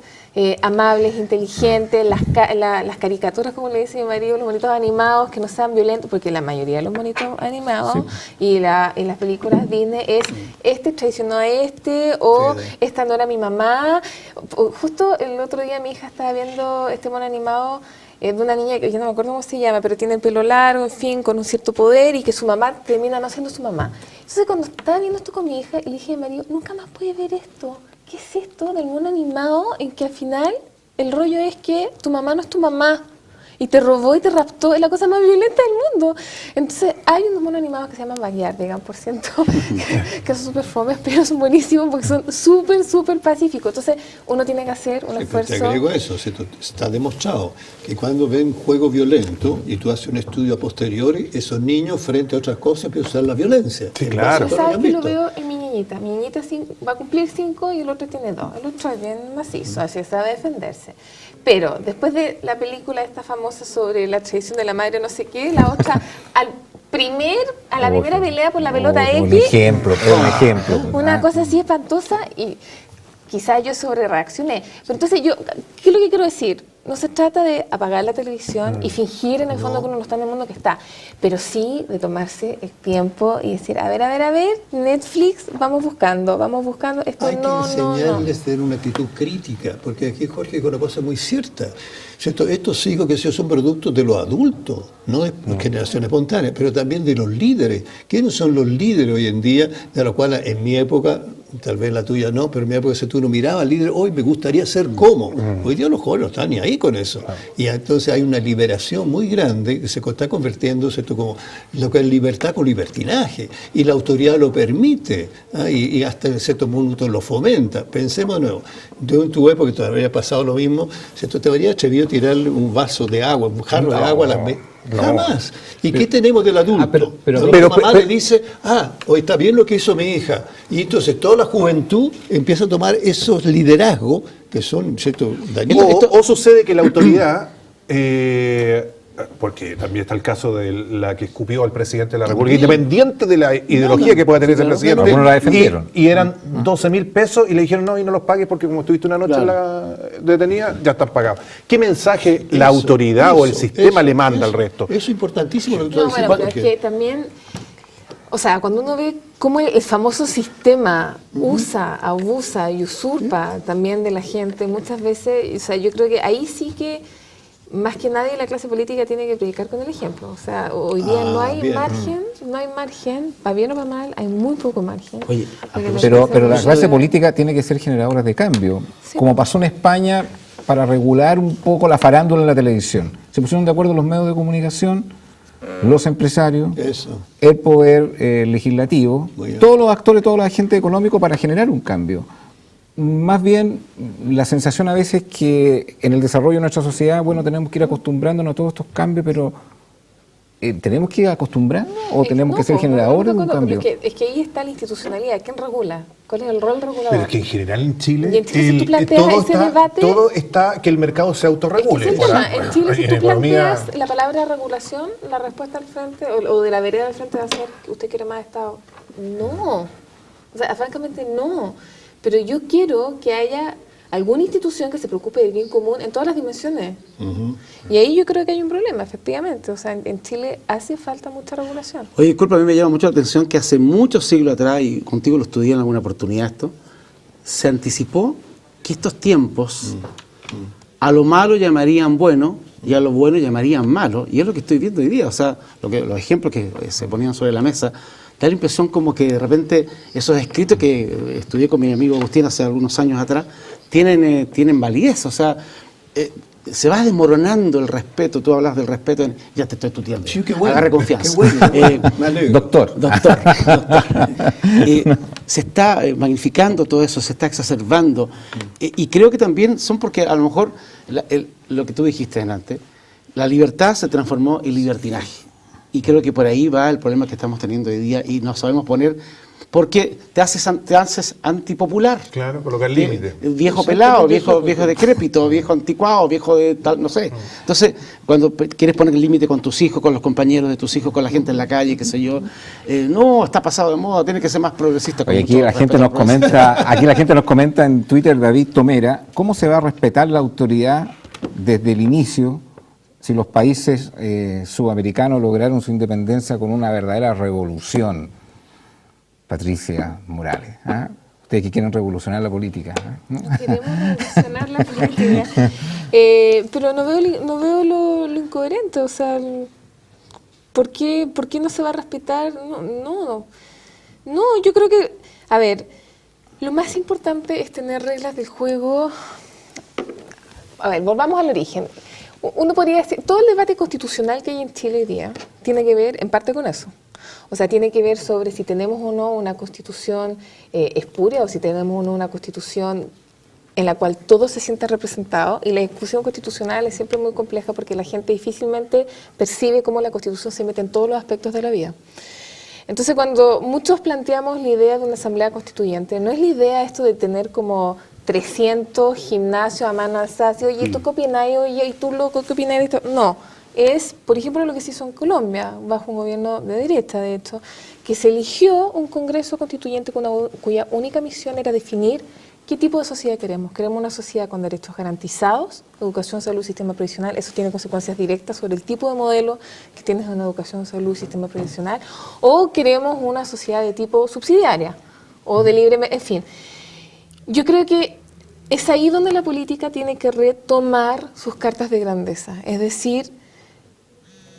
amables, inteligentes, las caricaturas, como le dice mi marido, los monitos animados que no sean violentos, porque la mayoría de los monitos animados y las películas Disney es este traicionó a este o esta no era mi mamá. Justo el otro día mi hija estaba viendo este mono animado de una niña que yo no me acuerdo cómo se llama, pero tiene el pelo largo, en fin, con un cierto poder y que su mamá termina no siendo su mamá. Entonces cuando estaba viendo esto con mi hija, le dije a Mario, nunca más puedes ver esto. ¿Qué es esto del mono animado en que al final el rollo es que tu mamá no es tu mamá? Y te robó y te raptó, es la cosa más violenta del mundo. Entonces, hay unos monos animados que se llaman Backyard, digan, por ciento, que son súper fomes, pero son buenísimos porque son súper, súper pacíficos. Entonces, uno tiene que hacer un esfuerzo. Te agrego eso, está demostrado que cuando ven juego violento y tú haces un estudio a posteriori, esos niños frente a otras cosas empiezan a usar la violencia. Sí, claro. ¿Sabes que lo veo en mi niñita? Mi niñita va a cumplir 5 y el otro tiene 2. El otro es bien macizo, así sabe defenderse. Pero después de la película esta famosa sobre la traición de la madre no sé qué, la otra a la primera pelea por la pelota Un X, ejemplo, un ejemplo. una cosa así espantosa y quizás yo sobre reaccioné. Pero entonces ¿qué es lo que quiero decir? No se trata de apagar la televisión y fingir en el fondo que uno no está en el mundo que está, pero sí de tomarse el tiempo y decir, a ver, Netflix, vamos buscando, esto hay no, que enseñarles a tener una actitud crítica, porque aquí Jorge dijo una cosa muy cierta. Estos hijos que son productos de los adultos, no de generación espontánea, pero también de los líderes. ¿Quiénes son los líderes hoy en día? De los cuales en mi época, tal vez la tuya no, pero en mi época si tú no mirabas al líder, hoy me gustaría ser como. Hoy día los jóvenes no están ni ahí con eso. Y entonces hay una liberación muy grande que se está convirtiendo como lo que es libertad con libertinaje. Y la autoridad lo permite, y hasta en cierto punto lo fomenta. Pensemos de nuevo, yo en tu época todavía había pasado lo mismo, te habría atrevido a tirarle un vaso de agua, un jarro de agua a las jamás. ¿Y qué tenemos del adulto? La mamá le dice, hoy está bien lo que hizo mi hija. Y entonces toda la juventud empieza a tomar esos liderazgos que son, ¿cierto? O sucede que la autoridad, porque también está el caso de la que escupió al presidente de la República, independiente de la ideología que pueda tener ese presidente, algunos la defendieron. Y eran 12.000 pesos y le dijeron no, y no los pagues porque como estuviste una noche en la detenida, ya están pagados. ¿Qué mensaje la autoridad o el sistema le manda al resto? Eso es importantísimo lo que tú dices. Bueno, pero es que también, o sea, cuando uno ve cómo el famoso sistema usa, abusa y usurpa también de la gente, muchas veces, o sea, yo creo que ahí sí que más que nadie la clase política tiene que predicar con el ejemplo. O sea, hoy día no hay margen, para bien o para mal, hay muy poco margen. Oye, pero la clase política tiene que ser generadora de cambio, sí, como pasó en España para regular un poco la farándula en la televisión. Se pusieron de acuerdo los medios de comunicación, los empresarios, el poder legislativo, todos los actores, toda la gente económica para generar un cambio. Más bien, la sensación a veces que en el desarrollo de nuestra sociedad, bueno, tenemos que ir acostumbrándonos a todos estos cambios, pero ¿tenemos que ir acostumbrarnos o tenemos que ser generadores de un cambio? Es que ahí está la institucionalidad. ¿Quién regula? ¿Cuál es el rol regulador? Pero es que en general en Chile, si tú planteas todo está que el mercado se autorregule. En Chile, si tú planteas la palabra regulación, la respuesta al frente, o de la vereda al frente va a ser que usted quiere más Estado. No. O sea, francamente no. Pero yo quiero que haya alguna institución que se preocupe del bien común en todas las dimensiones. Y ahí yo creo que hay un problema, efectivamente. O sea, en Chile hace falta mucha regulación. Oye, disculpa, a mí me llama mucho la atención que hace muchos siglos atrás, y contigo lo estudié en alguna oportunidad esto, se anticipó que estos tiempos a lo malo llamarían bueno y a lo bueno llamarían malo. Y es lo que estoy viendo hoy día. O sea, los ejemplos que se ponían sobre la mesa, da la impresión como que de repente esos escritos que estudié con mi amigo Agustín hace algunos años atrás tienen validez. O sea, se va desmoronando el respeto. Tú hablas del respeto, ya te estoy tuteando. Sí, qué bueno, agarre confianza. Qué bueno. Doctor. Se está magnificando todo eso, se está exacerbando. Y creo que también son porque a lo mejor lo que tú dijiste antes, la libertad se transformó en libertinaje. Y creo que por ahí va el problema que estamos teniendo hoy día y no sabemos poner, porque te haces antipopular. Claro, colocar límites. Viejo pelado, viejo decrépito, viejo anticuado, viejo de tal, no sé. Entonces, cuando quieres poner el límite con tus hijos, con los compañeros de tus hijos, con la gente en la calle, qué sé yo, no, está pasado de moda, tiene que ser más progresista. Oye, aquí la gente nos comenta en Twitter, David Tomera, ¿cómo se va a respetar la autoridad desde el inicio si los países sudamericanos lograron su independencia con una verdadera revolución? Patricia Morales, ustedes que quieren revolucionar la política. Queremos revolucionar la política, pero no veo lo incoherente. O sea, ¿por qué no se va a respetar? No, yo creo que, a ver, lo más importante es tener reglas del juego. A ver, volvamos al origen. Uno podría decir, todo el debate constitucional que hay en Chile hoy día tiene que ver en parte con eso. O sea, tiene que ver sobre si tenemos o no una constitución espuria o si tenemos o no una constitución en la cual todo se sienta representado. Y la discusión constitucional es siempre muy compleja porque la gente difícilmente percibe cómo la constitución se mete en todos los aspectos de la vida. Entonces, cuando muchos planteamos la idea de una asamblea constituyente, no es la idea esto de tener como 300 gimnasios a mano alzada, oye, ¿tú qué opinas? Oye, ¿y tú, loco, qué opinas de esto? No, es, por ejemplo, lo que se hizo en Colombia, bajo un gobierno de derecha, de hecho, que se eligió un Congreso Constituyente cuya única misión era definir ¿Qué tipo de sociedad queremos? ¿Queremos una sociedad con derechos garantizados? Educación, salud, sistema previsional. Eso tiene consecuencias directas sobre el tipo de modelo que tienes en educación, salud, sistema previsional. ¿O queremos una sociedad de tipo subsidiaria o de libre... En fin, yo creo que es ahí donde la política tiene que retomar sus cartas de grandeza. Es decir,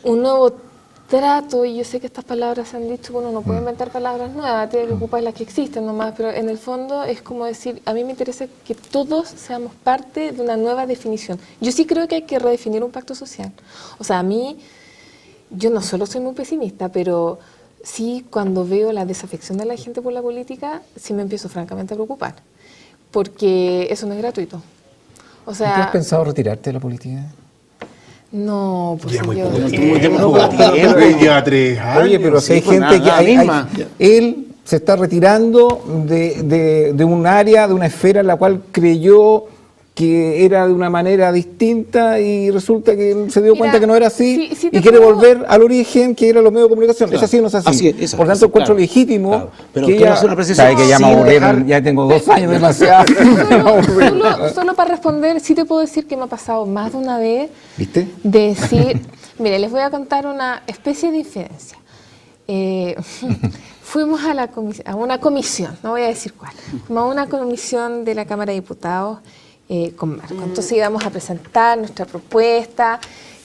un nuevo trato, y yo sé que estas palabras se han dicho, uno no puede inventar palabras nuevas, tiene que ocupar las que existen nomás, pero en el fondo es como decir, a mí me interesa que todos seamos parte de una nueva definición. Yo sí creo que hay que redefinir un pacto social. O sea, a mí, yo no solo soy muy pesimista, pero sí cuando veo la desafección de la gente por la política, sí me empiezo francamente a preocupar, porque eso no es gratuito. O sea, ¿Tú has pensado retirarte de la política? No, pues Ya muy yo... poco tiempo. Lleva 3 años. Oye, pero si hay gente que... él se está retirando de un área, de una esfera en la cual creyó que era de una manera distinta y resulta que se dio cuenta que no era así y quiere volver al origen que era los medios de comunicación. ¿Es así o no es así? Así es, por tanto, encuentro legítimo. Claro. Pero que quiero ella, hacer una precisión. sabe que ya me aburrieron, ya tengo 2 años demasiado. Solo para responder, sí te puedo decir que me ha pasado más de una vez. ¿Viste? De decir, mire, les voy a contar una especie de infidencia. Fuimos a una comisión, no voy a decir cuál, fuimos a una comisión de la Cámara de Diputados con Marco. Entonces íbamos a presentar nuestra propuesta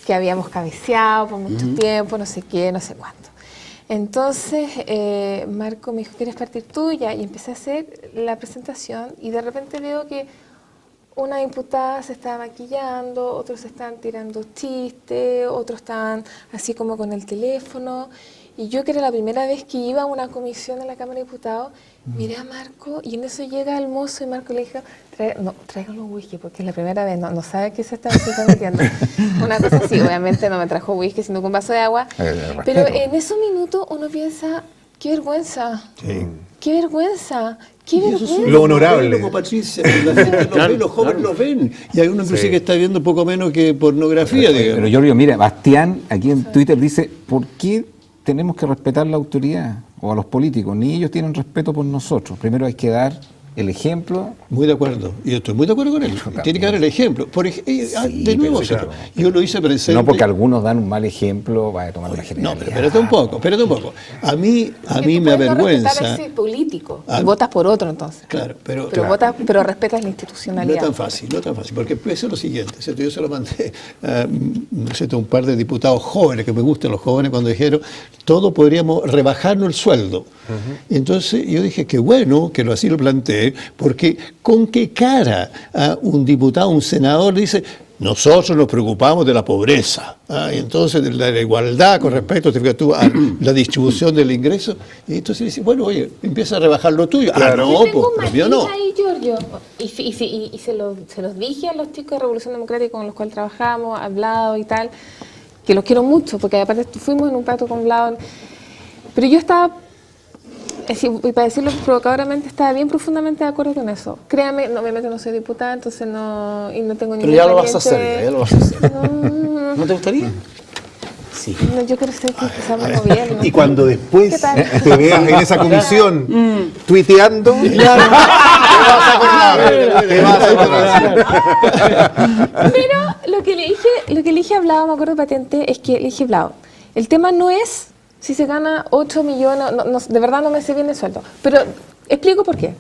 que habíamos cabeceado por mucho tiempo, no sé qué, no sé cuánto. Entonces Marco me dijo, ¿quieres partir tú? Y empecé a hacer la presentación y de repente veo que una diputada se estaba maquillando, otros estaban tirando chistes, otros estaban así como con el teléfono. Y yo, que era la primera vez que iba a una comisión en la Cámara de Diputados, miré a Marco y en eso llega el mozo y Marco le dijo, tráiganle un whisky porque es la primera vez, no sabe qué se está metiendo. Una cosa así, obviamente no me trajo whisky, sino con un vaso de agua. Pero en esos minutos uno piensa, qué vergüenza. Sí. Qué vergüenza. Qué vergüenza. Lo honorable. Como Patricia, la gente lo ve, los jóvenes lo ven. Y hay uno inclusive que está viendo poco menos que pornografía, digamos. Pero Giorgio, mira, Bastián aquí en Twitter dice, ¿por qué tenemos que respetar la autoridad o a los políticos? Ni ellos tienen respeto por nosotros. Primero hay que dar el ejemplo. Muy de acuerdo. Yo estoy muy de acuerdo con él. Tiene que dar el ejemplo. De nuevo, yo lo hice presente. No porque algunos dan un mal ejemplo, va a tomar una generalidad. No, pero espérate un poco. A mí me avergüenza. No respetar político. Y votas por otro, entonces. Claro, pero respetas la institucionalidad. No es tan fácil, porque eso es lo siguiente. Yo se lo mandé a un par de diputados jóvenes, que me gustan los jóvenes, cuando dijeron, todos podríamos rebajarnos el sueldo. Entonces yo dije, qué bueno que así lo planteé, porque con qué cara un diputado, un senador dice, nosotros nos preocupamos de la pobreza, y entonces de la igualdad con respecto a la distribución del ingreso, y entonces dice, bueno, oye, empieza a rebajar lo tuyo. Claro. No, pues yo no. Ahí, Giorgio, y se los dije a los chicos de Revolución Democrática con los cuales trabajamos, hablado y tal, que los quiero mucho, porque aparte fuimos en un pacto con Vlado, pero yo estaba, y para decirlo provocadoramente, estaba bien profundamente de acuerdo con eso. Créame, obviamente no soy diputada, entonces no tengo ningún. Pero ya lo vas a hacer, ¿No te gustaría? Sí. No, yo creo que empezamos a gobierno. Y cuando después te veas en esa comisión tuiteando, te vas a acordar. Pero lo que le dije a Vlado, me acuerdo patente, es que le dije, Vlado, el tema no es si se gana 8 millones, de verdad no me sé bien el sueldo. Pero explico por qué.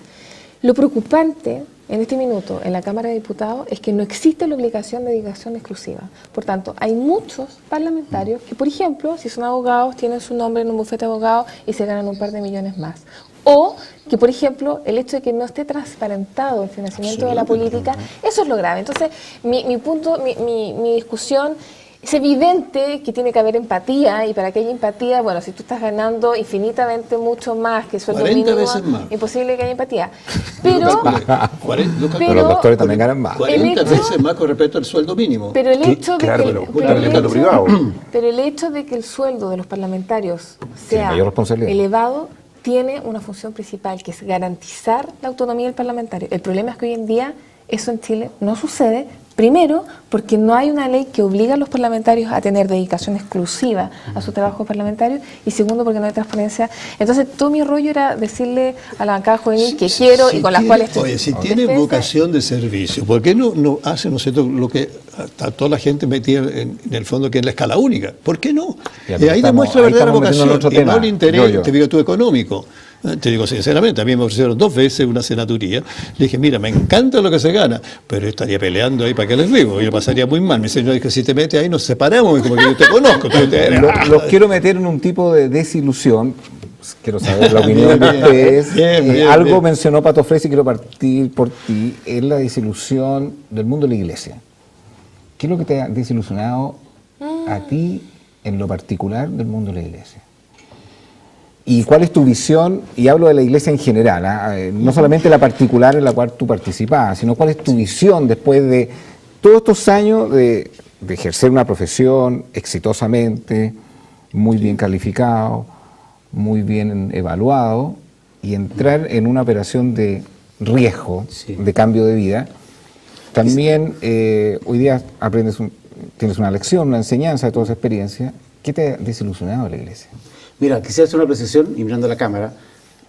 Lo preocupante en este minuto en la Cámara de Diputados es que no existe la obligación de dedicación exclusiva. Por tanto, hay muchos parlamentarios que, por ejemplo, si son abogados, tienen su nombre en un bufete de abogados y se ganan un par de millones más. O que, por ejemplo, el hecho de que no esté transparentado el financiamiento de la política, eso es lo grave. Entonces, mi discusión... Es evidente que tiene que haber empatía, y para que haya empatía, bueno, si tú estás ganando infinitamente mucho más que el sueldo mínimo, imposible que haya empatía. Pero los doctores también ganan más. 40 veces más con respecto al sueldo mínimo. Pero el hecho de pero el hecho de que el sueldo de los parlamentarios sea elevado tiene una función principal, que es garantizar la autonomía del parlamentario. El problema es que hoy en día eso en Chile no sucede, Primero, porque no hay una ley que obliga a los parlamentarios a tener dedicación exclusiva a su trabajo parlamentario. Y segundo, porque no hay transparencia. Entonces, todo mi rollo era decirle a la bancada juvenil que quiero y con las cuales... Oye, si tienen vocación de servicio, ¿por qué no hacen, no sé, lo que está toda la gente metida en el fondo, que es la escala única? ¿Por qué no? Ahí demuestra verdadera vocación y no el interés, te digo tú, económico. Te digo sinceramente, a mí me ofrecieron 2 veces una senaturía. Le dije, mira, me encanta lo que se gana, pero estaría peleando ahí para que les digo, y lo pasaría muy mal. Mi señor dijo, si te metes ahí nos separamos, como que yo te conozco. Los quiero meter en un tipo de desilusión. Quiero saber la opinión de ustedes. Algo mencionó Pato Freire y quiero partir por ti, es la desilusión del mundo de la iglesia. ¿Qué es lo que te ha desilusionado a ti en lo particular del mundo de la iglesia? ¿Y cuál es tu visión? Y hablo de la iglesia en general, no solamente la particular en la cual tú participabas, sino cuál es tu visión después de todos estos años de ejercer una profesión exitosamente, muy bien calificado, muy bien evaluado, y entrar en una operación de riesgo, de cambio de vida. También hoy día tienes una lección, una enseñanza de toda esa experiencia. ¿Qué te ha desilusionado de la iglesia? Mira, quisiera hacer una precisión, y mirando a la cámara,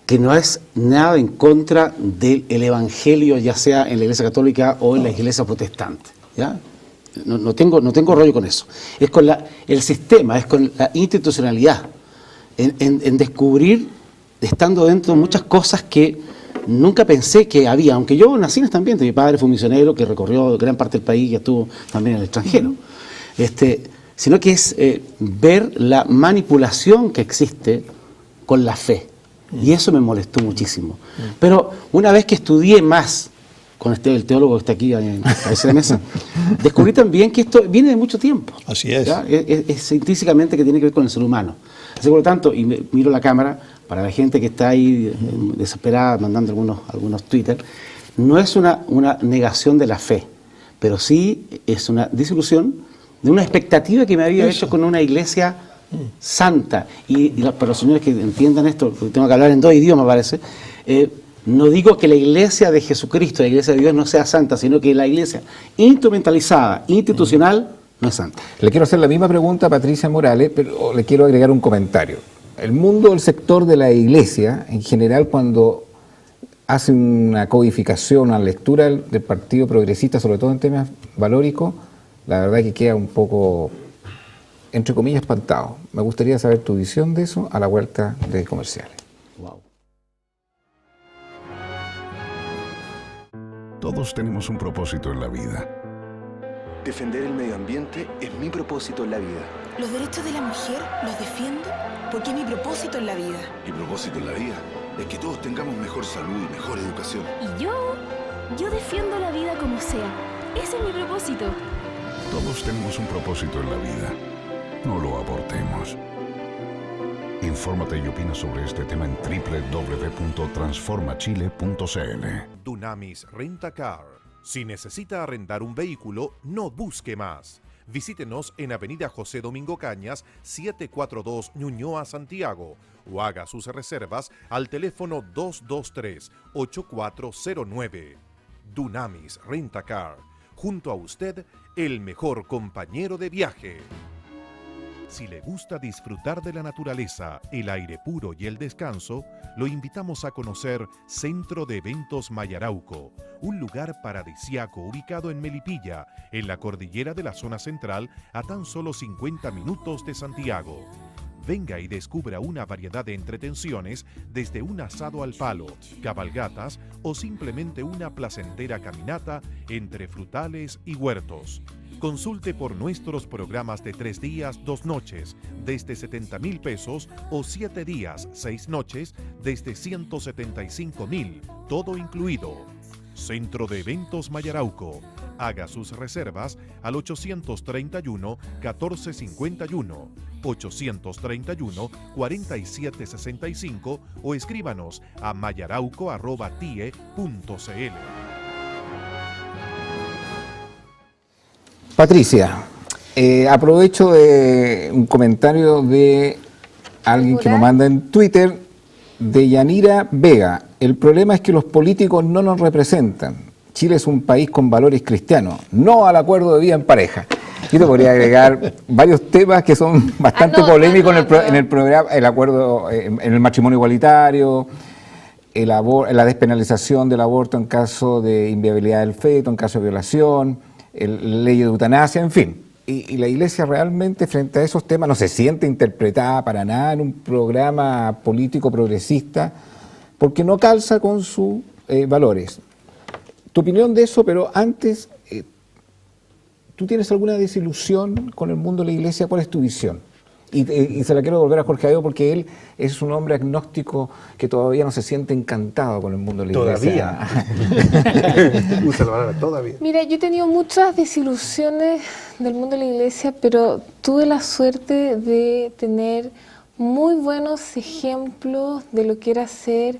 que no es nada en contra del evangelio, ya sea en la iglesia católica o en la iglesia protestante, ¿ya? No tengo rollo con eso. Es con el sistema, es con la institucionalidad, en descubrir, estando dentro de muchas cosas que nunca pensé que había, aunque yo nací en este ambiente. Mi padre fue un misionero que recorrió gran parte del país y estuvo también en el extranjero. Sino que es ver la manipulación que existe con la fe. Y eso me molestó muchísimo. Pero una vez que estudié más con el teólogo que está aquí en la cabeza de mesa, descubrí también que esto viene de mucho tiempo. Así es. Es intrínsecamente que tiene que ver con el ser humano. Así que, por lo tanto, y miro la cámara, para la gente que está ahí desesperada mandando algunos Twitter, no es una negación de la fe, pero sí es una desilusión de una expectativa que me había hecho con una iglesia santa. Y para los señores que entiendan esto, porque tengo que hablar en 2 idiomas, parece, no digo que la iglesia de Jesucristo, la iglesia de Dios, no sea santa, sino que la iglesia instrumentalizada, institucional, no es santa. Le quiero hacer la misma pregunta a Patricia Morales, pero le quiero agregar un comentario. El mundo, el sector de la iglesia, en general, cuando hace una codificación, una lectura del Partido Progresista, sobre todo en temas valóricos, la verdad que queda un poco, entre comillas, espantado. Me gustaría saber tu visión de eso a la vuelta de comerciales. Wow. Todos tenemos un propósito en la vida. Defender el medio ambiente es mi propósito en la vida. Los derechos de la mujer los defiendo porque es mi propósito en la vida. Mi propósito en la vida es que todos tengamos mejor salud y mejor educación. Y yo defiendo la vida como sea. Ese es mi propósito. Todos tenemos un propósito en la vida. No lo abortemos. Infórmate y opina sobre este tema en www.transformachile.cl. Dunamis Rent-A-Car. Si necesita arrendar un vehículo, no busque más. Visítenos en Avenida José Domingo Cañas, 742 Ñuñoa, Santiago, o haga sus reservas al teléfono 223-8409. Dunamis Rent-A-Car. Junto a usted, el mejor compañero de viaje. Si le gusta disfrutar de la naturaleza, el aire puro y el descanso, lo invitamos a conocer Centro de Eventos Mayarauco, un lugar paradisíaco ubicado en Melipilla, en la cordillera de la zona central, a tan solo 50 minutos de Santiago. Venga y descubra una variedad de entretenciones, desde un asado al palo, cabalgatas o simplemente una placentera caminata entre frutales y huertos. Consulte por nuestros programas de 3 días, 2 noches, desde 70,000 pesos, o 7 días, 6 noches, desde 175,000, todo incluido. Centro de Eventos Mayarauco. Haga sus reservas al 831-1451, 831-4765 o escríbanos a mayarauco@tie.cl. Patricia, aprovecho de un comentario de alguien que nos manda en Twitter, de Yanira Vega. El problema es que los políticos no nos representan. Chile es un país con valores cristianos, no al acuerdo de vida en pareja. Yo te podría agregar varios temas que son bastante polémicos en el programa, el acuerdo en el matrimonio igualitario, la despenalización del aborto en caso de inviabilidad del feto, en caso de violación, la ley de eutanasia, en fin. Y la Iglesia realmente frente a esos temas no se siente interpretada para nada en un programa político progresista porque no calza con sus valores. Tu opinión de eso, pero antes, ¿tú tienes alguna desilusión con el mundo de la Iglesia? ¿Cuál es tu visión? Y se la quiero devolver a Jorge Aedo porque él es un hombre agnóstico que todavía no se siente encantado con el mundo de la Iglesia. Todavía. Usa la palabra todavía. Mira, yo he tenido muchas desilusiones del mundo de la Iglesia, pero tuve la suerte de tener muy buenos ejemplos de lo que era ser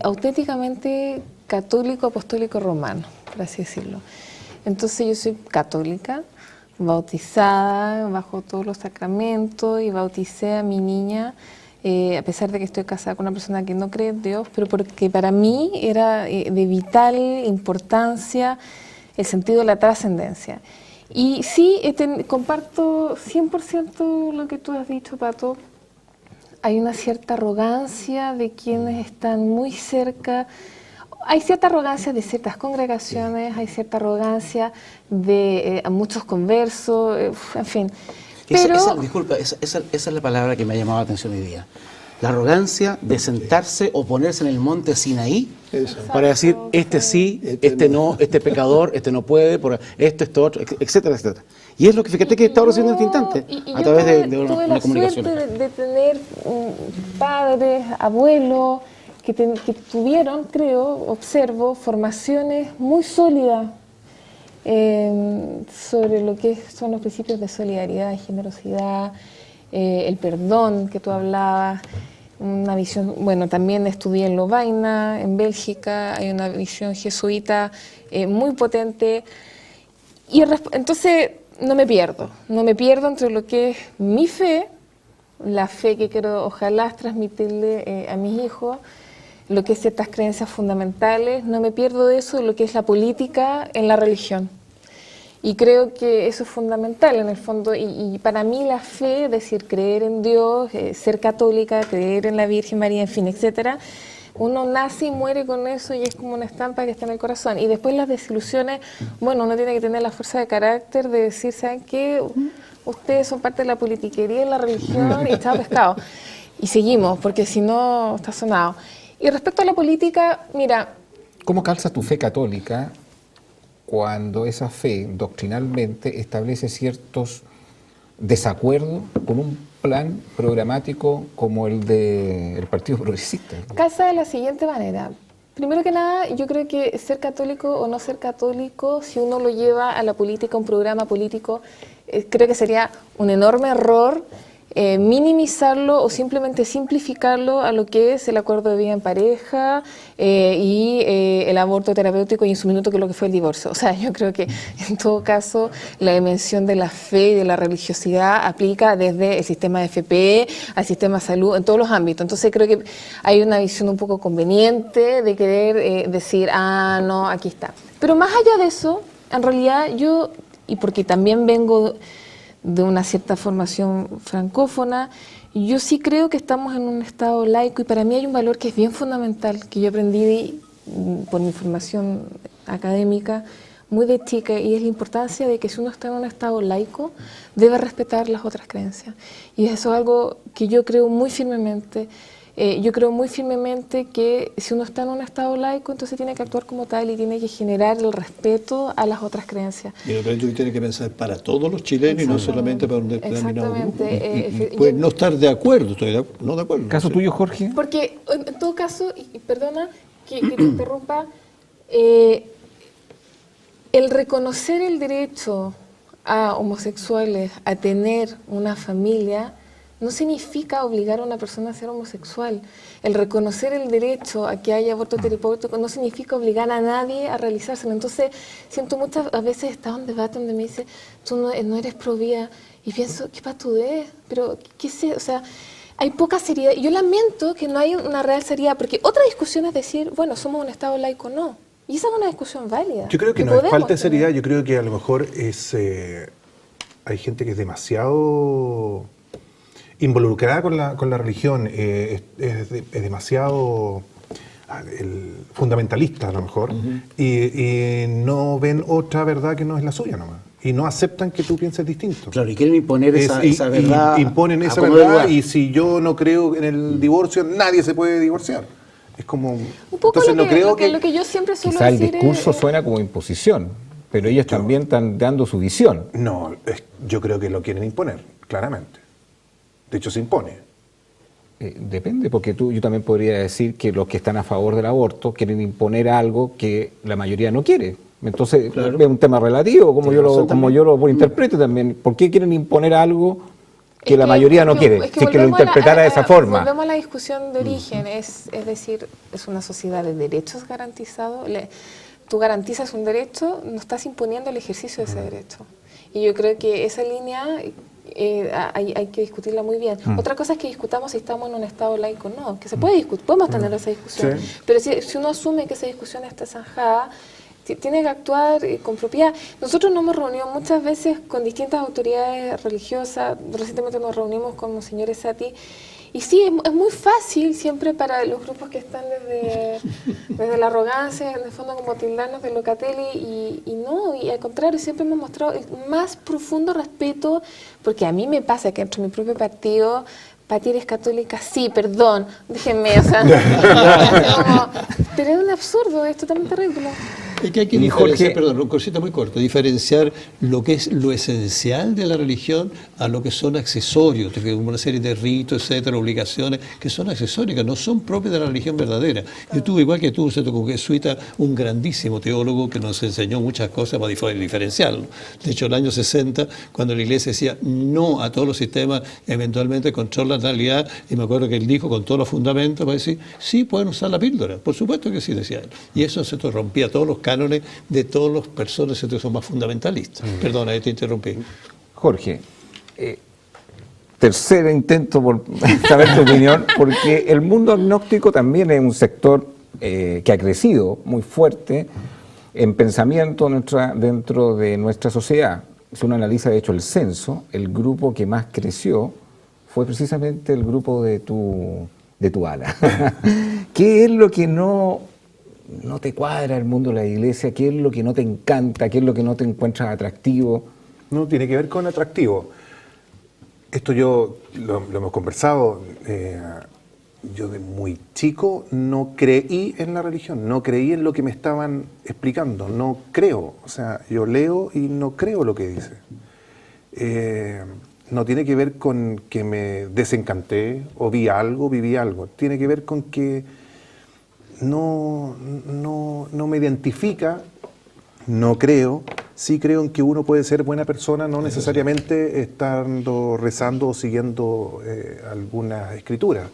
auténticamente católico, apostólico, romano, por así decirlo. Entonces yo soy católica, bautizada bajo todos los sacramentos y bauticé a mi niña, a pesar de que estoy casada con una persona que no cree en Dios, pero porque para mí era de vital importancia el sentido de la trascendencia. Y sí, comparto 100% lo que tú has dicho, Pato. Hay una cierta arrogancia de quienes están muy cerca. Hay cierta arrogancia de ciertas congregaciones, hay cierta arrogancia de muchos conversos, en fin. Pero, disculpa, esa es la palabra que me ha llamado la atención hoy día. La arrogancia de sentarse o ponerse en el monte Sinaí para decir, este sí, este no, este pecador, este no puede, por esto, otro, etcétera, etcétera. Y es lo que fíjate que está recibiendo en este instante, a través de una comunicación. Tuve la suerte de tener padres, abuelos, que tuvieron, creo, observo, formaciones muy sólidas sobre lo que son los principios de solidaridad, generosidad, el perdón que tú hablabas, una visión, bueno, también estudié en Lovaina, en Bélgica, hay una visión jesuita muy potente, y entonces no me pierdo entre lo que es mi fe, la fe que quiero ojalá transmitirle a mis hijos, lo que es ciertas creencias fundamentales, no me pierdo de eso, lo que es la política en la religión. Y creo que eso es fundamental en el fondo, y para mí la fe, es decir, creer en Dios, ser católica, creer en la Virgen María, en fin, etcétera, uno nace y muere con eso y es como una estampa que está en el corazón. Y después las desilusiones, bueno, uno tiene que tener la fuerza de carácter de decir, ¿saben qué? Ustedes son parte de la politiquería y la religión y está pescado. Y seguimos, porque si no, está sonado. Y respecto a la política, mira... ¿Cómo calza tu fe católica cuando esa fe doctrinalmente establece ciertos desacuerdos con un plan programático como el del Partido Progresista? Calza de la siguiente manera. Primero que nada, yo creo que ser católico o no ser católico, si uno lo lleva a la política, un programa político, creo que sería un enorme error minimizarlo o simplemente simplificarlo a lo que es el acuerdo de vida en pareja y el aborto terapéutico y en su minuto que es lo que fue el divorcio. O sea, yo creo que en todo caso la dimensión de la fe y de la religiosidad aplica desde el sistema de FP al sistema de salud en todos los ámbitos. Entonces creo que hay una visión un poco conveniente de querer decir, ah, no, aquí está. Pero más allá de eso, en realidad yo, y porque también vengo de una cierta formación francófona, yo sí creo que estamos en un estado laico y para mí hay un valor que es bien fundamental, que yo aprendí por mi formación académica muy de chica, y es la importancia de que si uno está en un estado laico, debe respetar las otras creencias. Y eso es algo que yo creo muy firmemente. Yo creo muy firmemente que si uno está en un estado laico, entonces tiene que actuar como tal y tiene que generar el respeto a las otras creencias. Y lo que tiene que pensar para todos los chilenos y no solamente para un determinado grupo. Puede no estar de acuerdo, no de acuerdo. ¿Caso tuyo, Jorge? Porque en todo caso, y perdona que te interrumpa, el reconocer el derecho a homosexuales a tener una familia no significa obligar a una persona a ser homosexual. El reconocer el derecho a que haya aborto terapéutico no significa obligar a nadie a realizárselo. Entonces, siento muchas veces está un debate donde me dice, tú no eres pro vida, y pienso, qué patudez, pero qué sé, o sea, hay poca seriedad. Yo lamento que no hay una real seriedad, porque otra discusión es decir, bueno, somos un Estado laico, no. Y esa es una discusión válida. Yo creo que no es falta de seriedad, yo creo que a lo mejor hay gente que es demasiado involucrada con la religión, es demasiado fundamentalista a lo mejor, y no ven otra verdad que no es la suya nomás. Y no aceptan que tú pienses distinto. Claro, y quieren imponer esa verdad. Imponen esa verdad, y si yo no creo en el divorcio, nadie se puede divorciar. Es como... Un poco entonces no creo lo que yo siempre suelo quizá el decir discurso suena como imposición, pero ellos también están dando su visión. No, yo creo que lo quieren imponer, claramente. De hecho, se impone. Depende, porque yo también podría decir que los que están a favor del aborto quieren imponer algo que la mayoría no quiere. Entonces, claro, es un tema relativo, como yo lo interpreto también. ¿Por qué quieren imponer algo que la mayoría no quiere? Si es que lo interpretara de esa forma. Volvemos a la discusión de origen, es decir, es una sociedad de derechos garantizados. Tú garantizas un derecho, no estás imponiendo el ejercicio de ese derecho. Y yo creo que esa línea hay que discutirla muy bien. Otra cosa es que discutamos si estamos en un estado laico o no, que se puede discutir, podemos tener esa discusión. Sí. Pero si uno asume que esa discusión está zanjada, tiene que actuar con propiedad. Nosotros nos hemos reunido muchas veces con distintas autoridades religiosas. Recientemente nos reunimos con Monseñor Esati. Y sí, es muy fácil siempre para los grupos que están desde la arrogancia, en el fondo como tildarnos de Locatelli, y al contrario, siempre hemos mostrado el más profundo respeto, porque a mí me pasa que dentro de mi propio partido, Pati, eres católica, sí, perdón, déjenme, o sea, pero es un absurdo, es totalmente ridículo. Es que hay que diferenciar, perdón, un cosita muy corto, diferenciar lo que es lo esencial de la religión a lo que son accesorios, una serie de ritos, etcétera, obligaciones, que son accesorias, que no son propias de la religión verdadera. Yo tuve, igual que tú, como jesuita, un grandísimo teólogo que nos enseñó muchas cosas para diferenciarlo. De hecho, en el año 60, cuando la Iglesia decía no a todos los sistemas, eventualmente controla la realidad, y me acuerdo que él dijo con todos los fundamentos, para decir, sí, pueden usar la píldora, por supuesto que sí, decía él. Y eso se rompía todos los cánones de todas las personas que son más fundamentalistas. Perdona, te interrumpí. Jorge, tercer intento por saber tu opinión, porque el mundo agnóstico también es un sector que ha crecido muy fuerte en pensamiento dentro de nuestra sociedad. Si uno analiza, de hecho, el censo, el grupo que más creció fue precisamente el grupo de tu ala. ¿Qué es lo que no te cuadra el mundo de la iglesia? ¿Qué es lo que no te encanta? ¿Qué es lo que no te encuentras atractivo? No, tiene que ver con atractivo. Esto yo lo hemos conversado. Yo de muy chico no creí en la religión, no creí en lo que me estaban explicando, no creo. O sea, yo leo y no creo lo que dice. No tiene que ver con que me desencanté o viví algo. Tiene que ver con que no me identifica, no creo. Sí creo en que uno puede ser buena persona, no necesariamente estando rezando o siguiendo alguna escritura.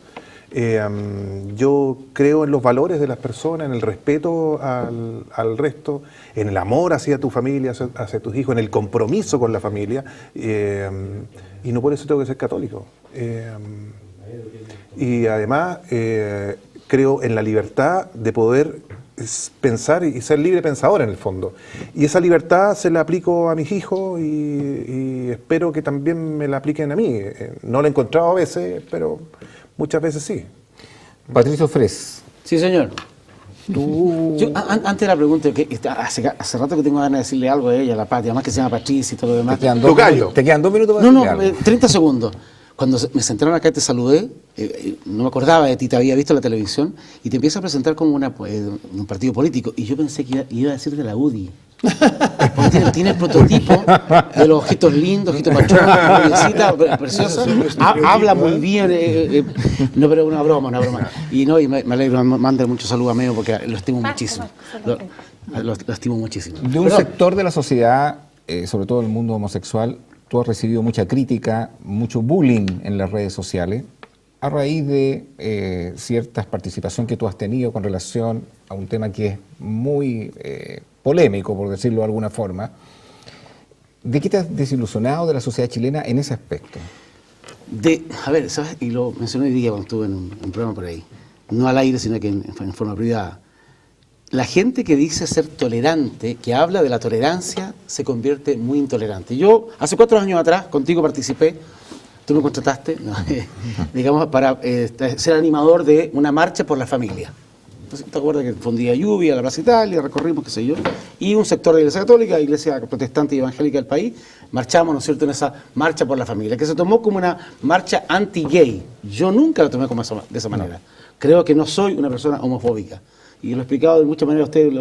Yo creo en los valores de las personas, en el respeto al resto, en el amor hacia tu familia, hacia tus hijos, en el compromiso con la familia, y no por eso tengo que ser católico. Y además creo en la libertad de poder pensar y ser libre pensador en el fondo. Y esa libertad se la aplico a mis hijos y espero que también me la apliquen a mí. No la he encontrado a veces, pero muchas veces sí. Patricio Fres. Sí, señor. Yo, antes de la pregunta, que hace rato que tengo ganas de decirle algo a ella, a la Pati, además que se llama Patricia y todo lo demás. ¿Te quedan 2 minutos para decirle algo? 30 segundos. Cuando me sentaron acá y te saludé, no me acordaba de ti, te había visto en la televisión, y te empieza a presentar como un partido político, y yo pensé que iba a decir de la UDI. Porque tiene el prototipo de los ojitos lindos, ojitos machones, preciosa, habla muy bien, no, pero una broma. Y me alegro, manda mucho saludo a Meo porque lo estimo muchísimo. Lo estimo muchísimo. De un sector de la sociedad, sobre todo el mundo homosexual, tú has recibido mucha crítica, mucho bullying en las redes sociales, a raíz de cierta participación que tú has tenido con relación a un tema que es muy polémico, por decirlo de alguna forma. ¿De qué te has desilusionado de la sociedad chilena en ese aspecto? A ver, ¿sabes? Y lo mencioné hoy día cuando estuve en un programa por ahí, no al aire, sino que en forma privada. la gente que dice ser tolerante, que habla de la tolerancia, se convierte muy intolerante. Yo hace 4 años atrás contigo participé, tú me contrataste, no, digamos, para ser animador de una marcha por la familia. Entonces, ¿te acuerdas que fue un día de lluvia, la Plaza Italia, recorrimos, qué sé yo? Y un sector de la Iglesia Católica, Iglesia Protestante y Evangélica del país, marchamos, ¿no es cierto?, en esa marcha por la familia, que se tomó como una marcha anti-gay. Yo nunca lo tomé de esa manera. Creo que no soy una persona homofóbica. Y lo he explicado de muchas maneras, usted,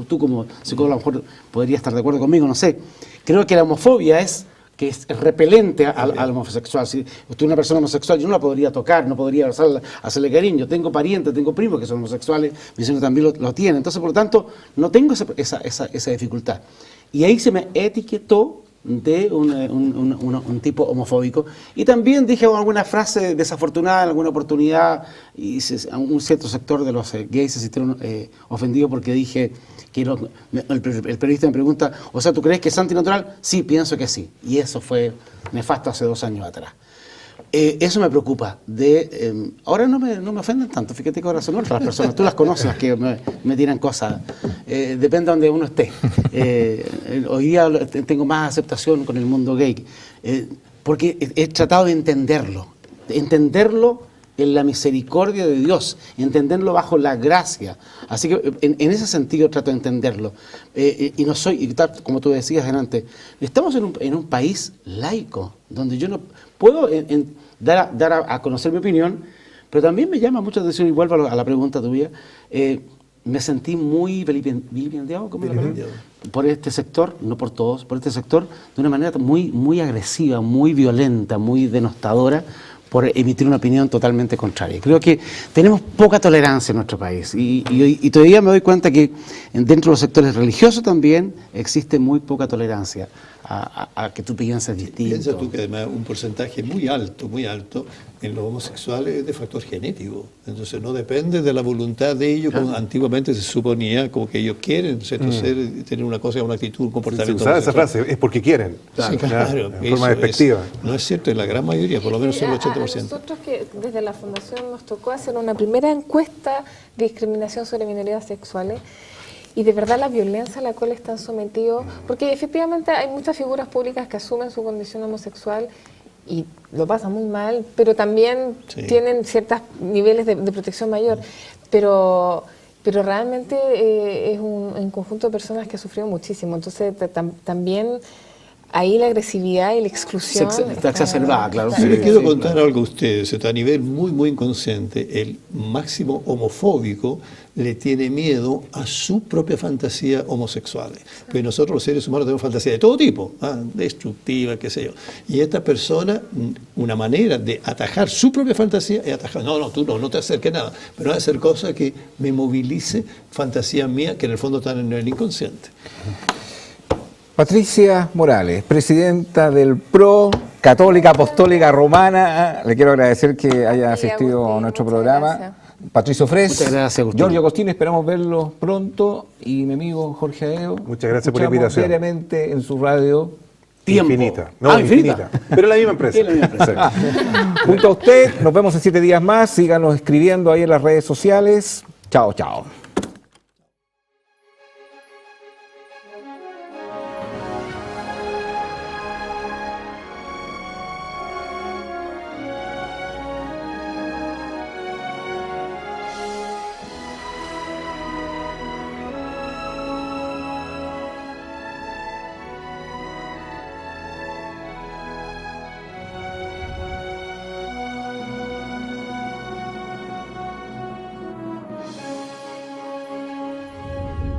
tú como psicólogo a lo mejor podría estar de acuerdo conmigo, no sé. Creo que la homofobia es repelente al homosexual. Si usted es una persona homosexual, yo no la podría tocar, no podría abrazarla, hacerle cariño. Yo tengo parientes, tengo primos que son homosexuales, mi señor también lo tiene. Entonces, por lo tanto, no tengo esa dificultad. Y ahí se me etiquetó de un tipo homofóbico. Y también dije alguna frase desafortunada en alguna oportunidad, y un cierto sector de los gays se sintieron ofendidos porque dije que el periodista me pregunta, o sea, ¿tú crees que es antinatural? Sí, pienso que sí. Y eso fue nefasto hace 2 años atrás. Eso me preocupa. Ahora no me ofenden tanto, fíjate que ahora son otras personas, tú las conoces, las que me tiran cosas, depende de donde uno esté. Hoy día tengo más aceptación con el mundo gay, porque he tratado de entenderlo en la misericordia de Dios, entenderlo bajo la gracia. Así que en ese sentido trato de entenderlo. Y no soy, y tal, como tú decías antes, estamos en un país laico, donde yo no puedo dar a conocer mi opinión, pero también me llama mucho la atención, y vuelvo a la pregunta tuya, me sentí muy vilipendiado por este sector, no por todos, por este sector, de una manera muy, muy agresiva, muy violenta, muy denostadora, por emitir una opinión totalmente contraria. Creo que tenemos poca tolerancia en nuestro país y todavía me doy cuenta que dentro de los sectores religiosos también existe muy poca tolerancia a que tú pienses distinto. Piensa tú que además un porcentaje muy alto en los homosexuales es de factor genético. Entonces no depende de la voluntad de ellos, como antiguamente se suponía, como que ellos quieren, ¿cierto? Tener una cosa, una actitud, un comportamiento. Si usaba esa frase, es porque quieren. Sí, claro. En forma despectiva. No es cierto, en la gran mayoría, por lo menos el 80%. A nosotros que desde la Fundación nos tocó hacer una primera encuesta de discriminación sobre minorías sexuales, y de verdad la violencia a la cual están sometidos, porque efectivamente hay muchas figuras públicas que asumen su condición homosexual y lo pasan muy mal, pero también tienen ciertos niveles de protección mayor, pero realmente es un conjunto de personas que ha sufrido muchísimo, entonces también ahí la agresividad y la exclusión está exacerbada, claro. Yo les quiero contar algo a ustedes, a nivel muy, muy inconsciente. El máximo homofóbico le tiene miedo a su propia fantasía homosexual. Pues nosotros los seres humanos tenemos fantasías de todo tipo, destructivas, qué sé yo. Y esta persona, una manera de atajar su propia fantasía es atajar, tú no te acerques nada, pero va a hacer cosas que me movilice fantasías mías que en el fondo están en el inconsciente. Patricia Morales, presidenta del PRO, católica, apostólica, romana. Le quiero agradecer que haya asistido Agustín, a nuestro muchas programa. gracias. Patricio Fres, Muchas gracias, Agustín. Giorgio Costín, esperamos verlo pronto. Y mi amigo Jorge Aeo. Muchas gracias por la invitación. Diariamente en su radio. Tiempo. Infinita. No, infinita. Pero la misma empresa. Junto a usted, nos vemos en 7 días más. Síganos escribiendo ahí en las redes sociales. Chao, chao.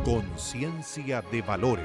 Conciencia de valores.